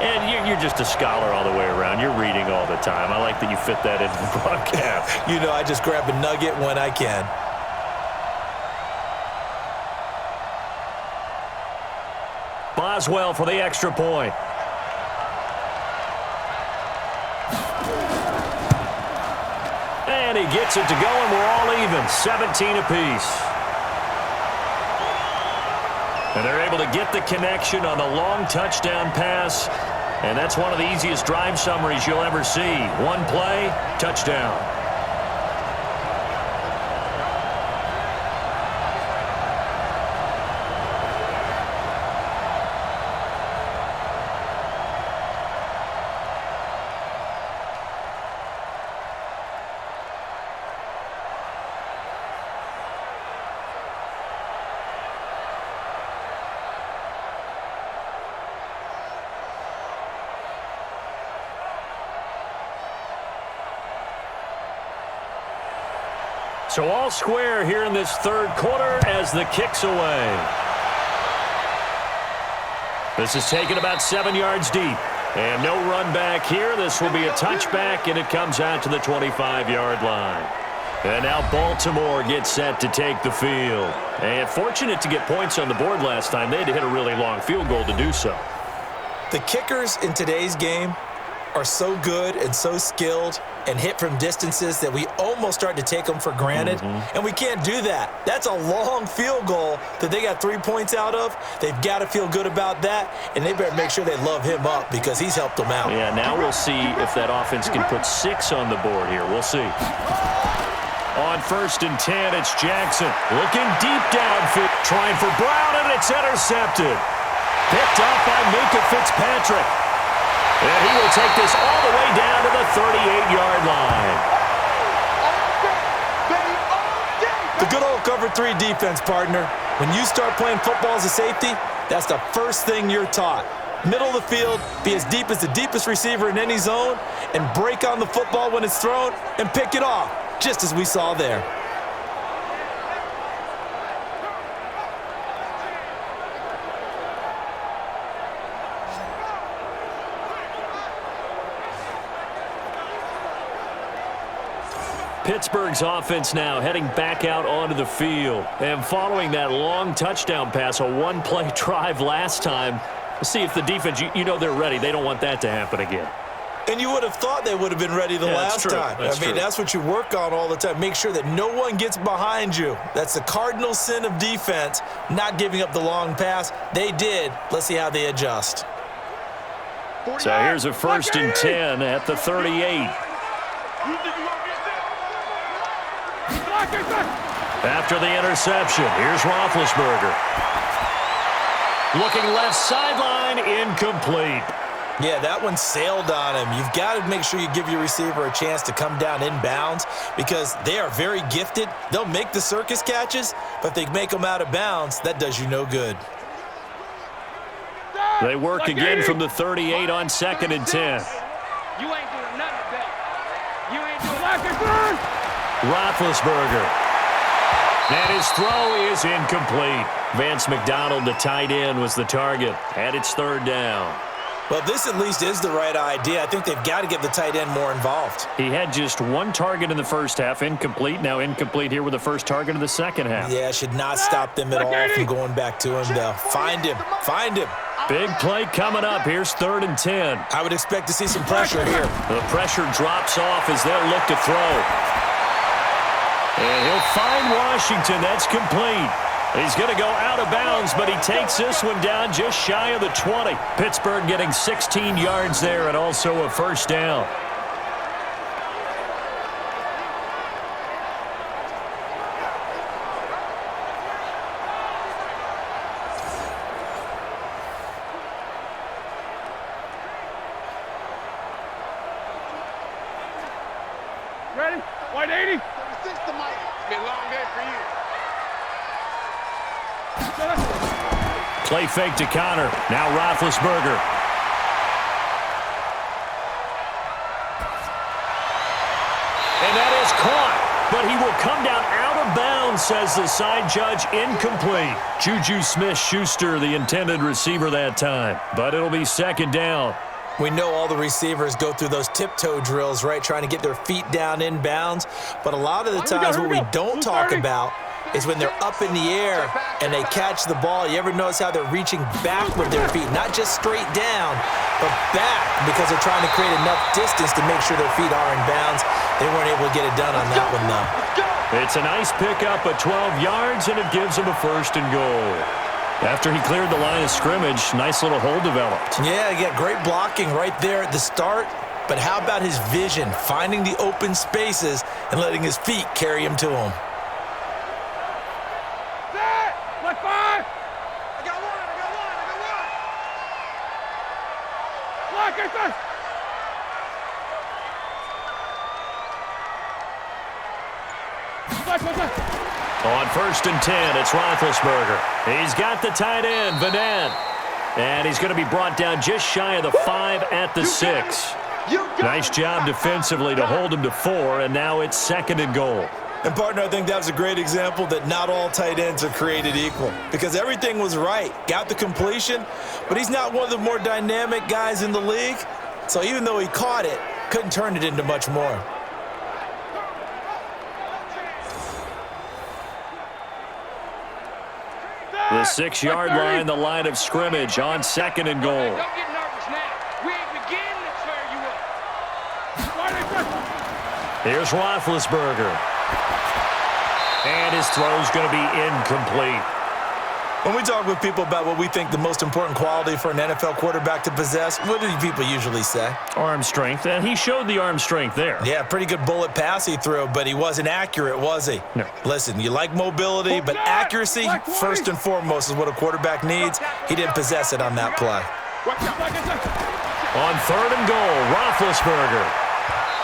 And you're just a scholar all the way around. You're reading all the time. I like that you fit that into the broadcast. You know, I just grab a nugget when I can. Boswell for the extra point. And he gets it to go, and we're all even, 17 apiece. And they're able to get the connection on a long touchdown pass, and that's one of the easiest drive summaries you'll ever see. One play, touchdown. So all square here in this 3rd quarter as the kick's away. This is taken about 7 yards deep. And no run back here. This will be a touchback, and it comes out to the 25-yard line. And now Baltimore gets set to take the field. And fortunate to get points on the board last time. They had to hit a really long field goal to do so. The kickers in today's game are so good and so skilled and hit from distances that we almost start to take them for granted. And we can't do that. That's a long field goal that they got 3 points out of. They've got to feel good about that, and they better make sure they love him up because he's helped them out. Yeah, now we'll see if that offense can put 6 on the board here. We'll see. On 1st and 10, it's Jackson. Looking deep downfield. Trying for Brown, and it's intercepted. Picked up by Minkah Fitzpatrick. And he will take this all the way down to the 38-yard line. The good old cover 3 defense, partner. When you start playing football as a safety, that's the first thing you're taught. Middle of the field, be as deep as the deepest receiver in any zone, and break on the football when it's thrown and pick it off, just as we saw there. Pittsburgh's offense now heading back out onto the field. And following that long touchdown pass, a one-play drive last time, let's see if the defense, you know they're ready. They don't want that to happen again. And you would have thought they would have been ready the last time. That's what you work on all the time. Make sure that no one gets behind you. That's the cardinal sin of defense, not giving up the long pass. They did. Let's see how they adjust. So here's a 1st and 10 at the 38. After the interception, here's Roethlisberger. Looking left sideline, incomplete. Yeah, that one sailed on him. You've got to make sure you give your receiver a chance to come down inbounds because they are very gifted. They'll make the circus catches, but if they make them out of bounds, that does you no good. They work again from the 38 on 2nd and 10. You ain't doing nothing today. You ain't doing nothing. Roethlisberger. And his throw is incomplete. Vance McDonald, the tight end, was the target. And it's 3rd down. Well, this at least is the right idea. I think they've got to get the tight end more involved. He had just one target in the first half, incomplete. Now incomplete here with the first target of the second half. Yeah, should not stop them at all from going back to him, though. Find him. Find him. Big play coming up. Here's 3rd and 10. I would expect to see some pressure here. The pressure drops off as they'll look to throw. And he'll find Washington. That's complete. He's going to go out of bounds, but he takes this one down just shy of the 20. Pittsburgh getting 16 yards there and also a 1st down. Ready? White 80. It's been a long day for you. Play fake to Connor. Now Roethlisberger. And that is caught. But he will come down out of bounds, says the side judge. Incomplete. Juju Smith-Schuster, the intended receiver that time. But it'll be 2nd down. We know all the receivers go through those tiptoe drills, right, trying to get their feet down inbounds. But a lot of the times what we don't talk about is when they're up in the air and they catch the ball. You ever notice how they're reaching back with their feet? Not just straight down, but back because they're trying to create enough distance to make sure their feet are in bounds. They weren't able to get it done on that one, though. It's a nice pickup at 12 yards, and it gives him a 1st and goal. After he cleared the line of scrimmage, nice little hole developed. Yeah, he got great blocking right there at the start. But how about his vision, finding the open spaces and letting his feet carry him to him? Like 5. I got one. Lock it, sir. On 1st and 10, it's Roethlisberger. He's got the tight end, Vanette. And he's going to be brought down just shy of the 5 at the 6. Nice job defensively to hold him to 4, and now it's 2nd and goal. And, partner, I think that was a great example that not all tight ends are created equal because everything was right. Got the completion, but he's not one of the more dynamic guys in the league. So even though he caught it, couldn't turn it into much more. The 6-yard line, the line of scrimmage on 2nd and goal. Don't get nervous now. We ain't beginning to tear you up. Here's Roethlisberger. And his throw's going to be incomplete. When we talk with people about what we think the most important quality for an NFL quarterback to possess, what do people usually say? Arm strength, and he showed the arm strength there. Yeah, pretty good bullet pass he threw, but he wasn't accurate, was he? No. Listen, you like mobility, but accuracy, first and foremost, is what a quarterback needs. He didn't possess it on that play. On 3rd and goal, Roethlisberger.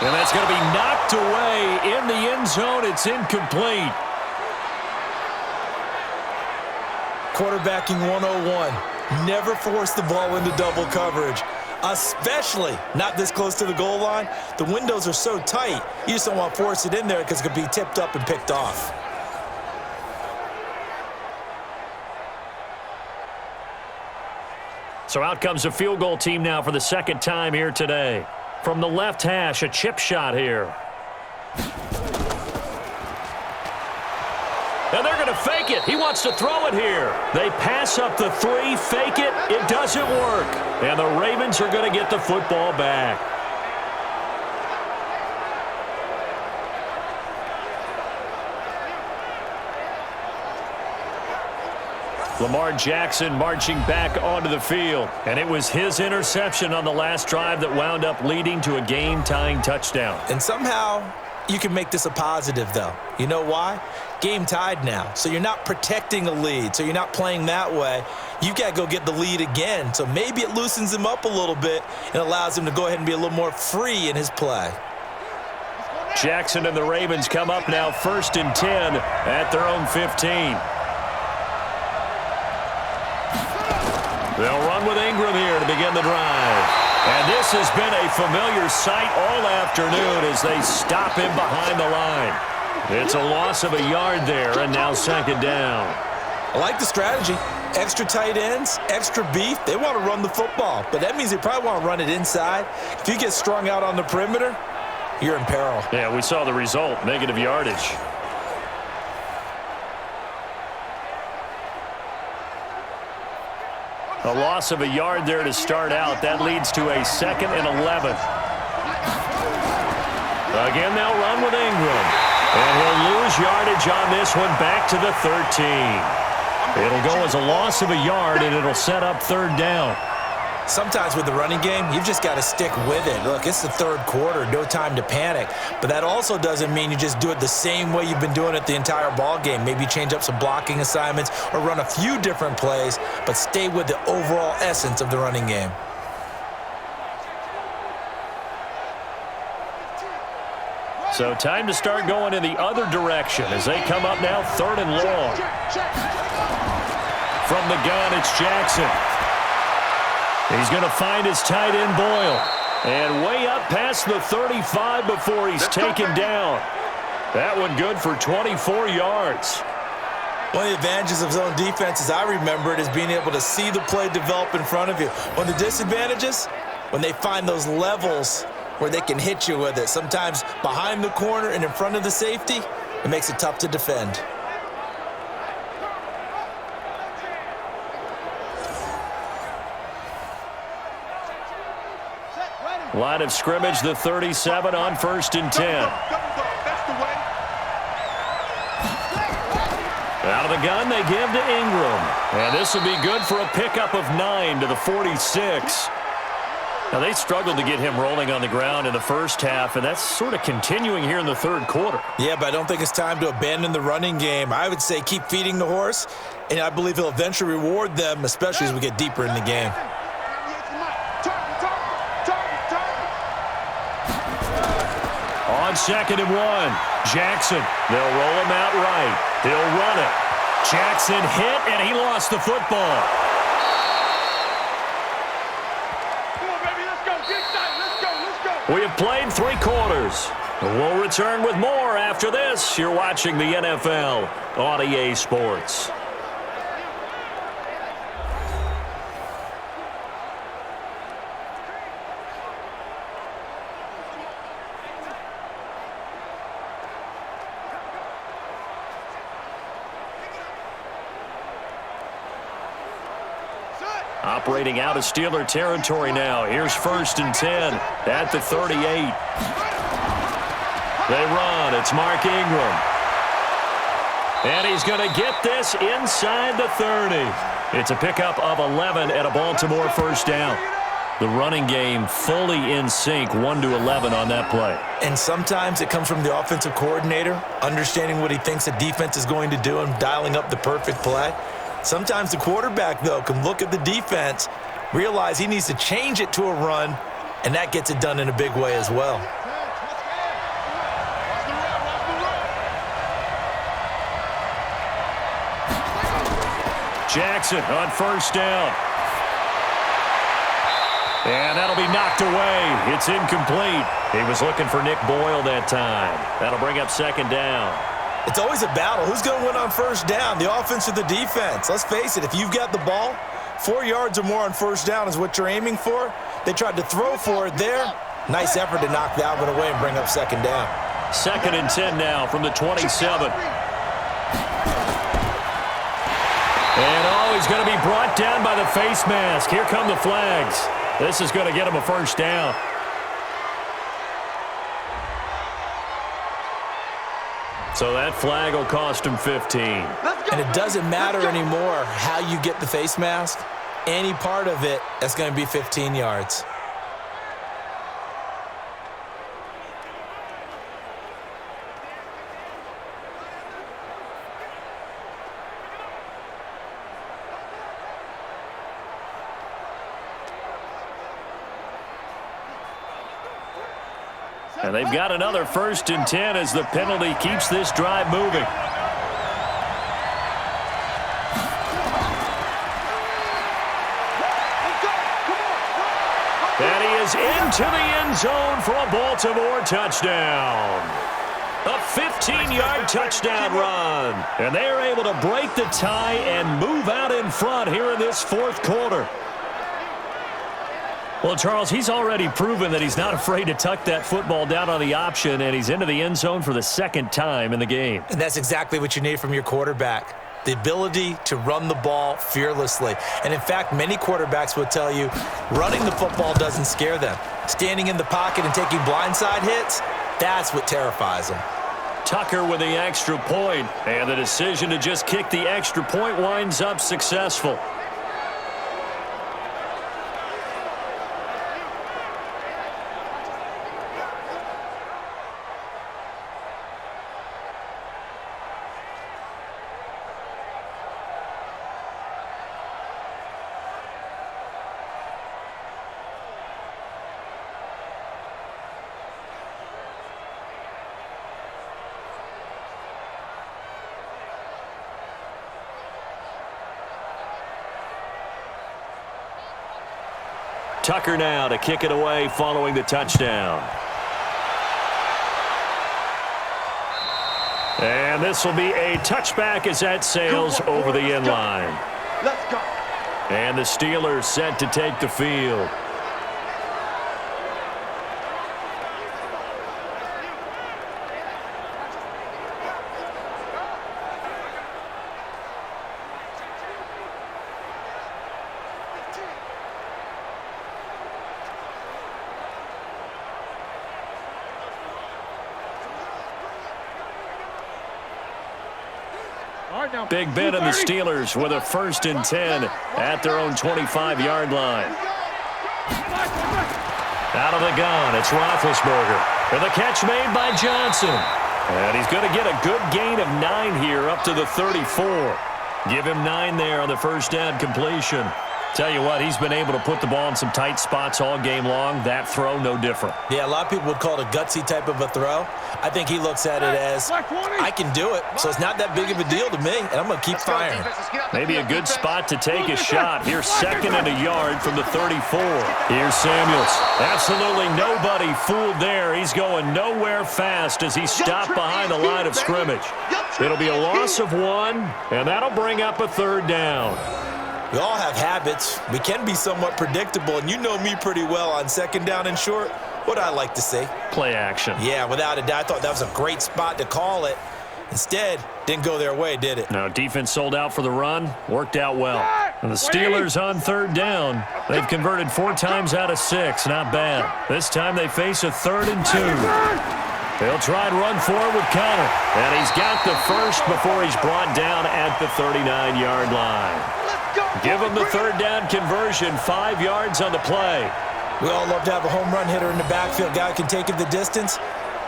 And that's going to be knocked away in the end zone. It's incomplete. Quarterbacking 101. Never force the ball into double coverage, especially not this close to the goal line. The windows are so tight, you just don't want to force it in there because it could be tipped up and picked off. So out comes a field goal team now for the second time here today. From the left hash, a chip shot here. And they're going to fake it. He wants to throw it here. They pass up the 3, fake it. It doesn't work. And the Ravens are going to get the football back. Lamar Jackson marching back onto the field. And it was his interception on the last drive that wound up leading to a game-tying touchdown. And somehow you can make this a positive, though. You know why? Game tied now. So you're not protecting a lead. So you're not playing that way. You've got to go get the lead again. So maybe it loosens him up a little bit and allows him to go ahead and be a little more free in his play. Jackson and the Ravens come up now 1st and 10 at their own 15. They'll run with Ingram here to begin the drive. And this has been a familiar sight all afternoon as they stop him behind the line. It's a loss of a yard there, and now 2nd down. I like the strategy. Extra tight ends, extra beef. They want to run the football, but that means they probably want to run it inside. If you get strung out on the perimeter, you're in peril. Yeah, we saw the result, negative yardage. A loss of a yard there to start out. That leads to a 2nd and 11. Again, they'll run with Ingram. And he'll lose yardage on this one back to the 13. It'll go as a loss of a yard, and it'll set up 3rd down. Sometimes with the running game, you've just got to stick with it. Look, it's the 3rd quarter, no time to panic. But that also doesn't mean you just do it the same way you've been doing it the entire ball game. Maybe change up some blocking assignments or run a few different plays, but stay with the overall essence of the running game. So time to start going in the other direction as they come up now 3rd and long. From the gun, it's Jackson. He's going to find his tight end, Boyle. And way up past the 35 before he's taken down. That one good for 24 yards. One of the advantages of zone defense, as I remember it, is being able to see the play develop in front of you. One of the disadvantages, when they find those levels where they can hit you with it. Sometimes behind the corner and in front of the safety, it makes it tough to defend. Line of scrimmage, the 37 on 1st and 10. Out of the gun, they give to Ingram. And this will be good for a pickup of 9 to the 46. Now, they struggled to get him rolling on the ground in the first half, and that's sort of continuing here in the 3rd quarter. Yeah, but I don't think it's time to abandon the running game. I would say keep feeding the horse, and I believe he'll eventually reward them, especially as we get deeper in the game. On 2nd and 1, Jackson. They'll roll him out right. He'll run it. Jackson hit, and he lost the football. We have played 3 quarters. We'll return with more after this. You're watching the NFL on EA Sports. Operating out of Steeler territory now. Here's 1st and 10 at the 38. They run. It's Mark Ingram. And he's going to get this inside the 30. It's a pickup of 11 at a Baltimore first down. The running game fully in sync, 1-11 on that play. And sometimes it comes from the offensive coordinator, understanding what he thinks the defense is going to do and dialing up the perfect play. Sometimes the quarterback, though, can look at the defense, realize he needs to change it to a run, and that gets it done in a big way as well. Jackson on first down. And that'll be knocked away. It's incomplete. He was looking for Nick Boyle that time. That'll bring up second down. It's always a battle. Who's going to win on first down, the offense or the defense? Let's face it, if you've got the ball, 4 yards or more on first down is what you're aiming for. They tried to throw for it there. Nice effort to knock that one away and bring up second down. 2nd and 10 now from the 27. And he's going to be brought down by the face mask. Here come the flags. This is going to get him a first down. So that flag will cost him 15. And it doesn't matter anymore how you get the face mask. Any part of it, that's going to be 15 yards. And they've got another 1st and 10 as the penalty keeps this drive moving. And he is into the end zone for a Baltimore touchdown. A 15-yard touchdown run. And they are able to break the tie and move out in front here in this 4th quarter. Well, Charles, he's already proven that he's not afraid to tuck that football down on the option, and he's into the end zone for the 2nd time in the game. And that's exactly what you need from your quarterback, the ability to run the ball fearlessly. And, in fact, many quarterbacks will tell you running the football doesn't scare them. Standing in the pocket and taking blindside hits, that's what terrifies them. Tucker with the extra point, and the decision to just kick the extra point winds up successful. Tucker now to kick it away following the touchdown. And this will be a touchback as that sails over the end line. Let's go. And the Steelers set to take the field. Big Ben and the Steelers with a 1st and 10 at their own 25-yard line. Out of the gun, it's Roethlisberger. And the catch made by Johnson. And he's going to get a good gain of 9 here up to the 34. Give him 9 there on the first down completion. Tell you what, he's been able to put the ball in some tight spots all game long. That throw, no different. Yeah, a lot of people would call it a gutsy type of a throw. I think he looks at it as, I can do it, so it's not that big of a deal to me, and I'm going to keep firing. Maybe a good spot to take a shot. Here's 2nd and a yard from the 34. Here's Samuels. Absolutely nobody fooled there. He's going nowhere fast as he stopped behind the line of scrimmage. It'll be a loss of 1, and that'll bring up a 3rd down. We all have habits. We can be somewhat predictable, and you know me pretty well on 2nd down and short. What I like to say? Play action. Yeah, without a doubt. I thought that was a great spot to call it. Instead, didn't go their way, did it? No, defense sold out for the run. Worked out well. And the Steelers on 3rd down. They've converted 4 times out of 6. Not bad. This time they face a 3rd and 2. They'll try and run forward with Connor. And he's got the first before he's brought down at the 39-yard line. Give him the third down conversion, 5 yards on the play. We all love to have a home run hitter in the backfield. Guy can take it the distance.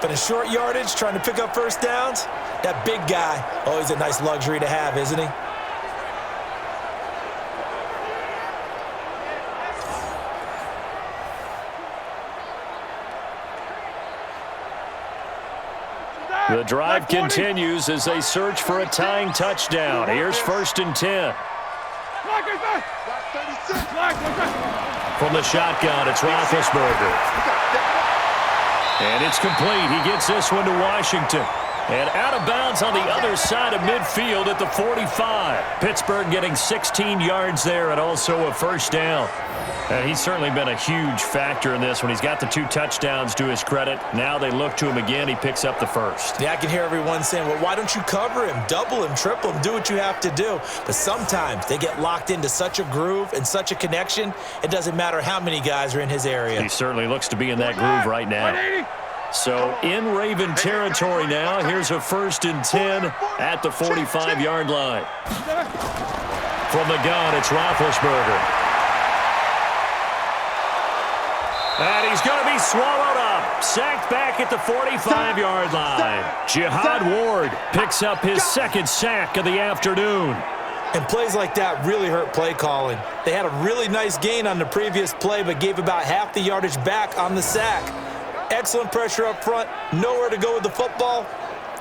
But in short yardage, trying to pick up first downs, that big guy, always a nice luxury to have, isn't he? The drive continues as they search for a tying touchdown. Here's 1st and 10. From the shotgun, it's Roethlisberger. And it's complete. He gets this one to Washington. And out of bounds on the other side of midfield at the 45. Pittsburgh getting 16 yards there and also a first down. And he's certainly been a huge factor in this when he's got the 2 touchdowns to his credit. Now they look to him again. He picks up the first. Yeah, I can hear everyone saying, well, why don't you cover him, double him, triple him, do what you have to do. But sometimes they get locked into such a groove and such a connection, it doesn't matter how many guys are in his area. He certainly looks to be in that groove right now. So in Raven territory now, here's a 1st and 10 at the 45-yard line. From the gun, it's Roethlisberger. And he's going to be swallowed up. Sacked back at the 45-yard line. Jihad Ward picks up his 2nd sack of the afternoon. And plays like that really hurt play calling. They had a really nice gain on the previous play, but gave about half the yardage back on the sack. Excellent pressure up front. Nowhere to go with the football.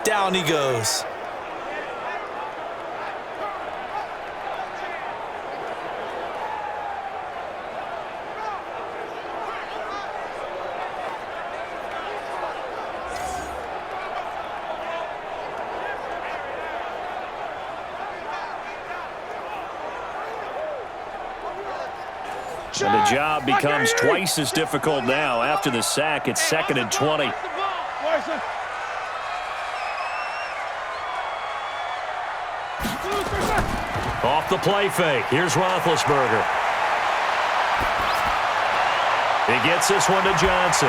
Down he goes. And the job becomes twice as difficult now. After the sack, it's 2nd and 20. Off the play fake. Here's Roethlisberger. He gets this one to Johnson.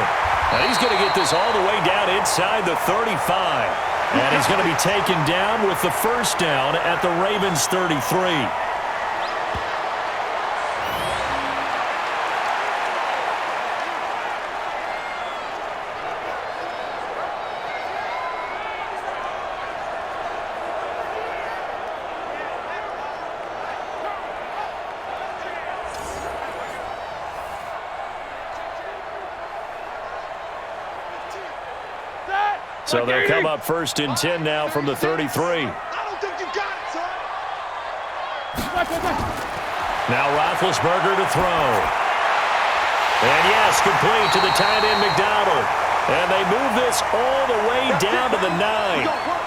And he's going to get this all the way down inside the 35. And he's going to be taken down with the first down at the Ravens 33. So they'll come up 1st and 10 now from the 33. I don't think you got it, son. Now Roethlisberger to throw. And yes, complete to the tight end McDonald. And they move this all the way down to the 9.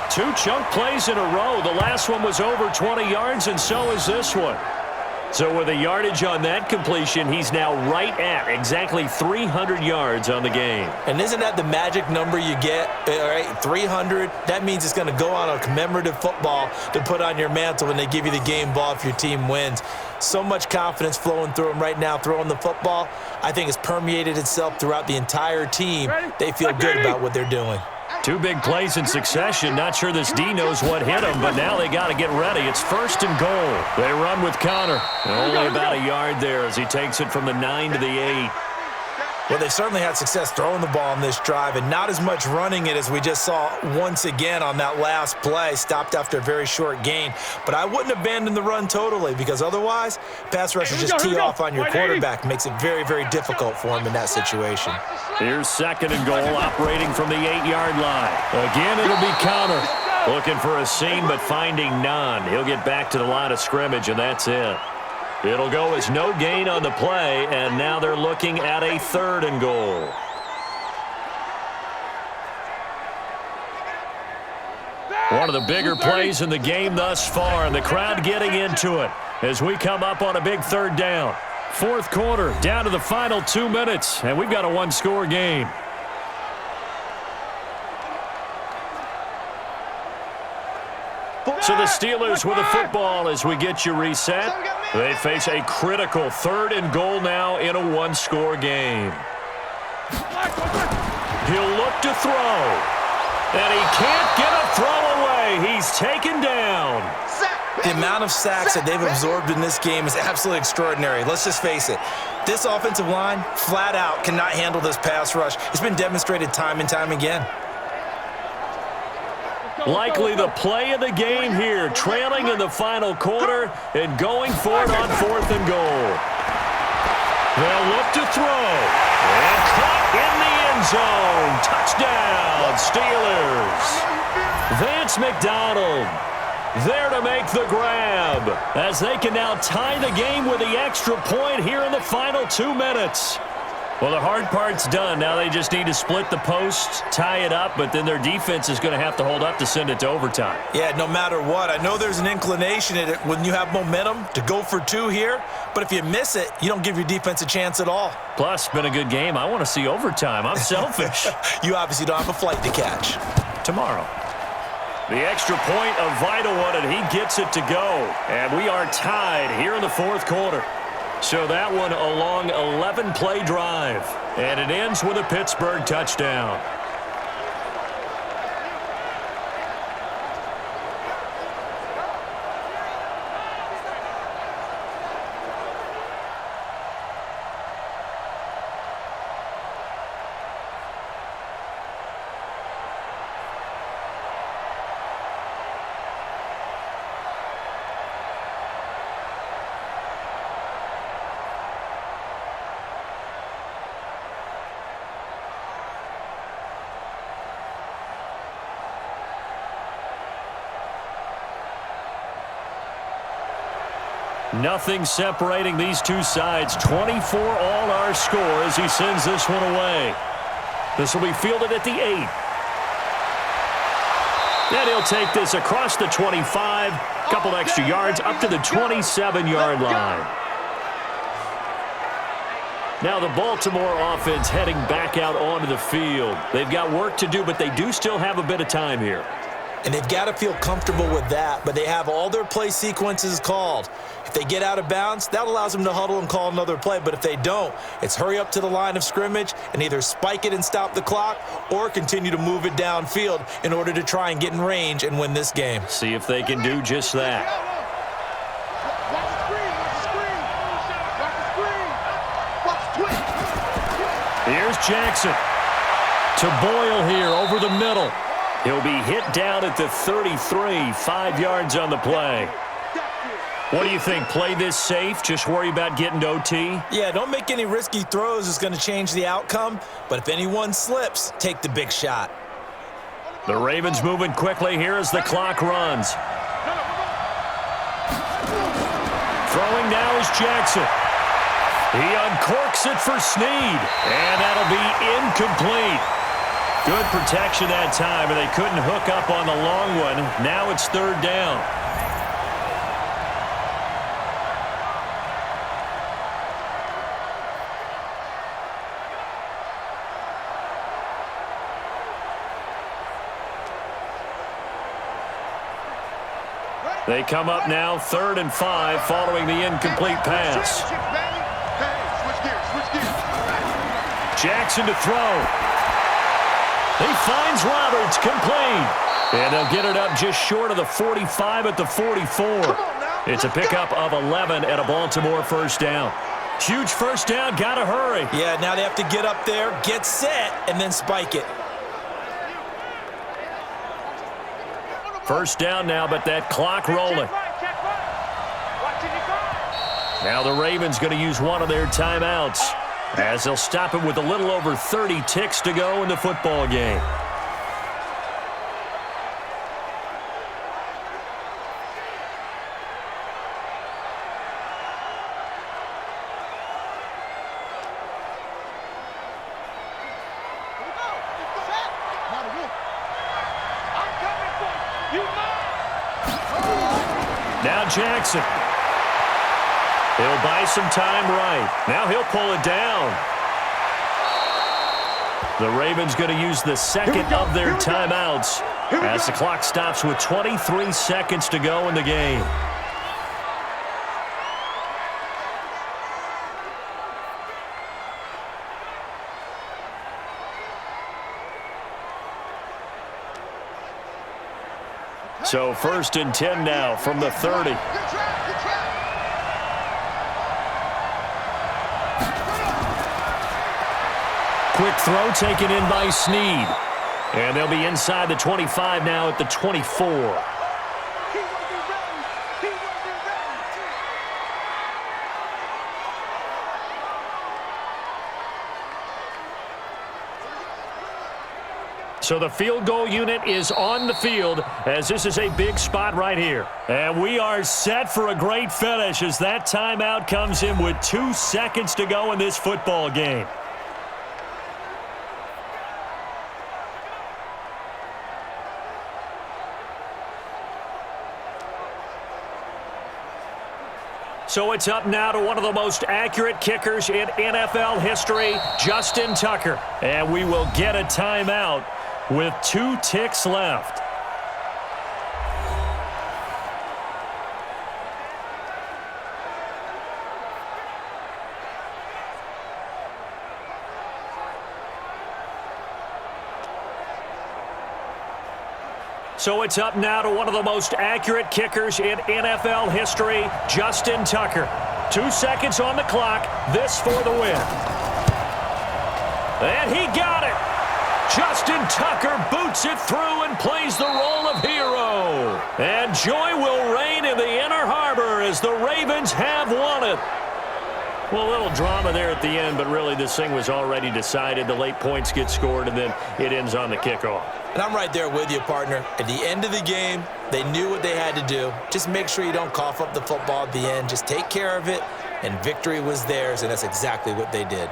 2 chunk plays in a row. The last one was over 20 yards, and so is this one. So with a yardage on that completion, he's now right at exactly 300 yards on the game. And isn't that the magic number you get, all right, 300? That means it's going to go on a commemorative football to put on your mantle when they give you the game ball if your team wins. So much confidence flowing through him right now, throwing the football. I think it's permeated itself throughout the entire team. They feel good about what they're doing. 2 big plays in succession. Not sure this D knows what hit him, but now they got to get ready. It's 1st and goal. They run with Connor. Only about a yard there as he takes it from the 9 to the 8. Well, they certainly had success throwing the ball on this drive and not as much running it as we just saw once again on that last play. Stopped after a very short gain. But I wouldn't abandon the run totally because otherwise, pass rushers just tee off on your quarterback. Makes it very, very difficult for him in that situation. Here's 2nd and goal, operating from the 8-yard line. Again, it'll be Connor. Looking for a seam, but finding none. He'll get back to the line of scrimmage, and that's it. It'll go as no gain on the play, and now they're looking at a 3rd and goal. One of the bigger plays in the game thus far, and the crowd getting into it as we come up on a big 3rd down. 4th quarter, down to the final 2 minutes, and we've got a 1-score game. So the Steelers with the football as we get you reset. They face a critical 3rd and goal now in a 1-score game. He'll look to throw. And he can't get a throw away. He's taken down. The amount of sacks that they've absorbed in this game is absolutely extraordinary. Let's just face it. This offensive line, flat out, cannot handle this pass rush. It's been demonstrated time and time again. Likely the play of the game here, trailing in the final quarter and going for it on 4th and goal. They'll look to throw. And caught in the end zone. Touchdown, Steelers. Vance McDonald there to make the grab as they can now tie the game with the extra point here in the final 2 minutes. Well, the hard part's done. Now they just need to split the post, tie it up, but then their defense is going to have to hold up to send it to overtime. Yeah, no matter what. I know there's an inclination in it when you have momentum to go for 2 here, but if you miss it, you don't give your defense a chance at all. Plus, been a good game. I want to see overtime. I'm selfish. You obviously don't have a flight to catch. Tomorrow. The extra point, a vital one, and he gets it to go. And we are tied here in the 4th quarter. So that one a long 11-play drive. And it ends with a Pittsburgh touchdown. Nothing separating these two sides. 24 all our score as he sends this one away. This will be fielded at the 8. And he'll take this across the 25. Couple extra yards up to the 27-yard line. Now the Baltimore offense heading back out onto the field. They've got work to do, but they do still have a bit of time here. And they've got to feel comfortable with that, but they have all their play sequences called. If they get out of bounds, that allows them to huddle and call another play. But if they don't, it's hurry up to the line of scrimmage and either spike it and stop the clock or continue to move it downfield in order to try and get in range and win this game. See if they can do just that. Here's Jackson to Boyle here over the middle. He'll be hit down at the 33, 5 yards on the play. What do you think? Play this safe? Just worry about getting to OT? Yeah, don't make any risky throws. It's going to change the outcome. But if anyone slips, take the big shot. The Ravens moving quickly here as the clock runs. Throwing now is Jackson. He uncorks it for Snead. And that'll be incomplete. Good protection that time, and they couldn't hook up on the long one. Now it's 3rd down. They come up now 3rd and 5 following the incomplete pass. Jackson to throw. He finds Roberts, complete. And they'll get it up just short of the 45 at the 44. It's a pickup of 11 at a Baltimore 1st down. Huge 1st down, gotta hurry. Yeah, now they have to get up there, get set, and then spike it. 1st down now, but that clock rolling. Now the Ravens going to use one of their timeouts as they'll stop it with a little over 30 ticks to go in the football game. Now Jackson. He'll buy some time right. Now he'll pull it down. The Ravens going to use the second of their timeouts as the clock stops with 23 seconds to go in the game. So 1st and 10 now from the 30. Good trap, good trap. Quick throw taken in by Snead. And they'll be inside the 25 now at the 24. So the field goal unit is on the field as this is a big spot right here. And we are set for a great finish as that timeout comes in with 2 seconds to go in this football game. So it's up now to one of the most accurate kickers in NFL history, Justin Tucker. And we will get a timeout with 2 ticks left. So it's up now to one of the most accurate kickers in NFL history, Justin Tucker. 2 seconds on the clock. This for the win. And he got it. Justin Tucker boots it through and plays the role of hero. And joy will reign in the Inner Harbor as the Ravens have won it. Well, a little drama there at the end, but really this thing was already decided. The late points get scored, and then it ends on the kickoff. And I'm right there with you, partner. At the end of the game, they knew what they had to do. Just make sure you don't cough up the football at the end. Just take care of it, and victory was theirs, and that's exactly what they did.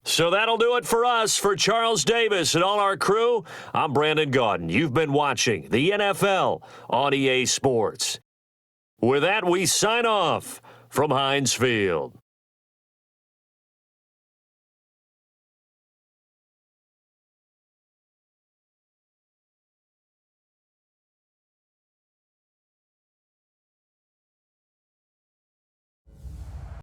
So that'll do it for us. For Charles Davis and all our crew, I'm Brandon Gaudin. You've been watching the NFL on EA Sports. With that, we sign off from Heinz Field.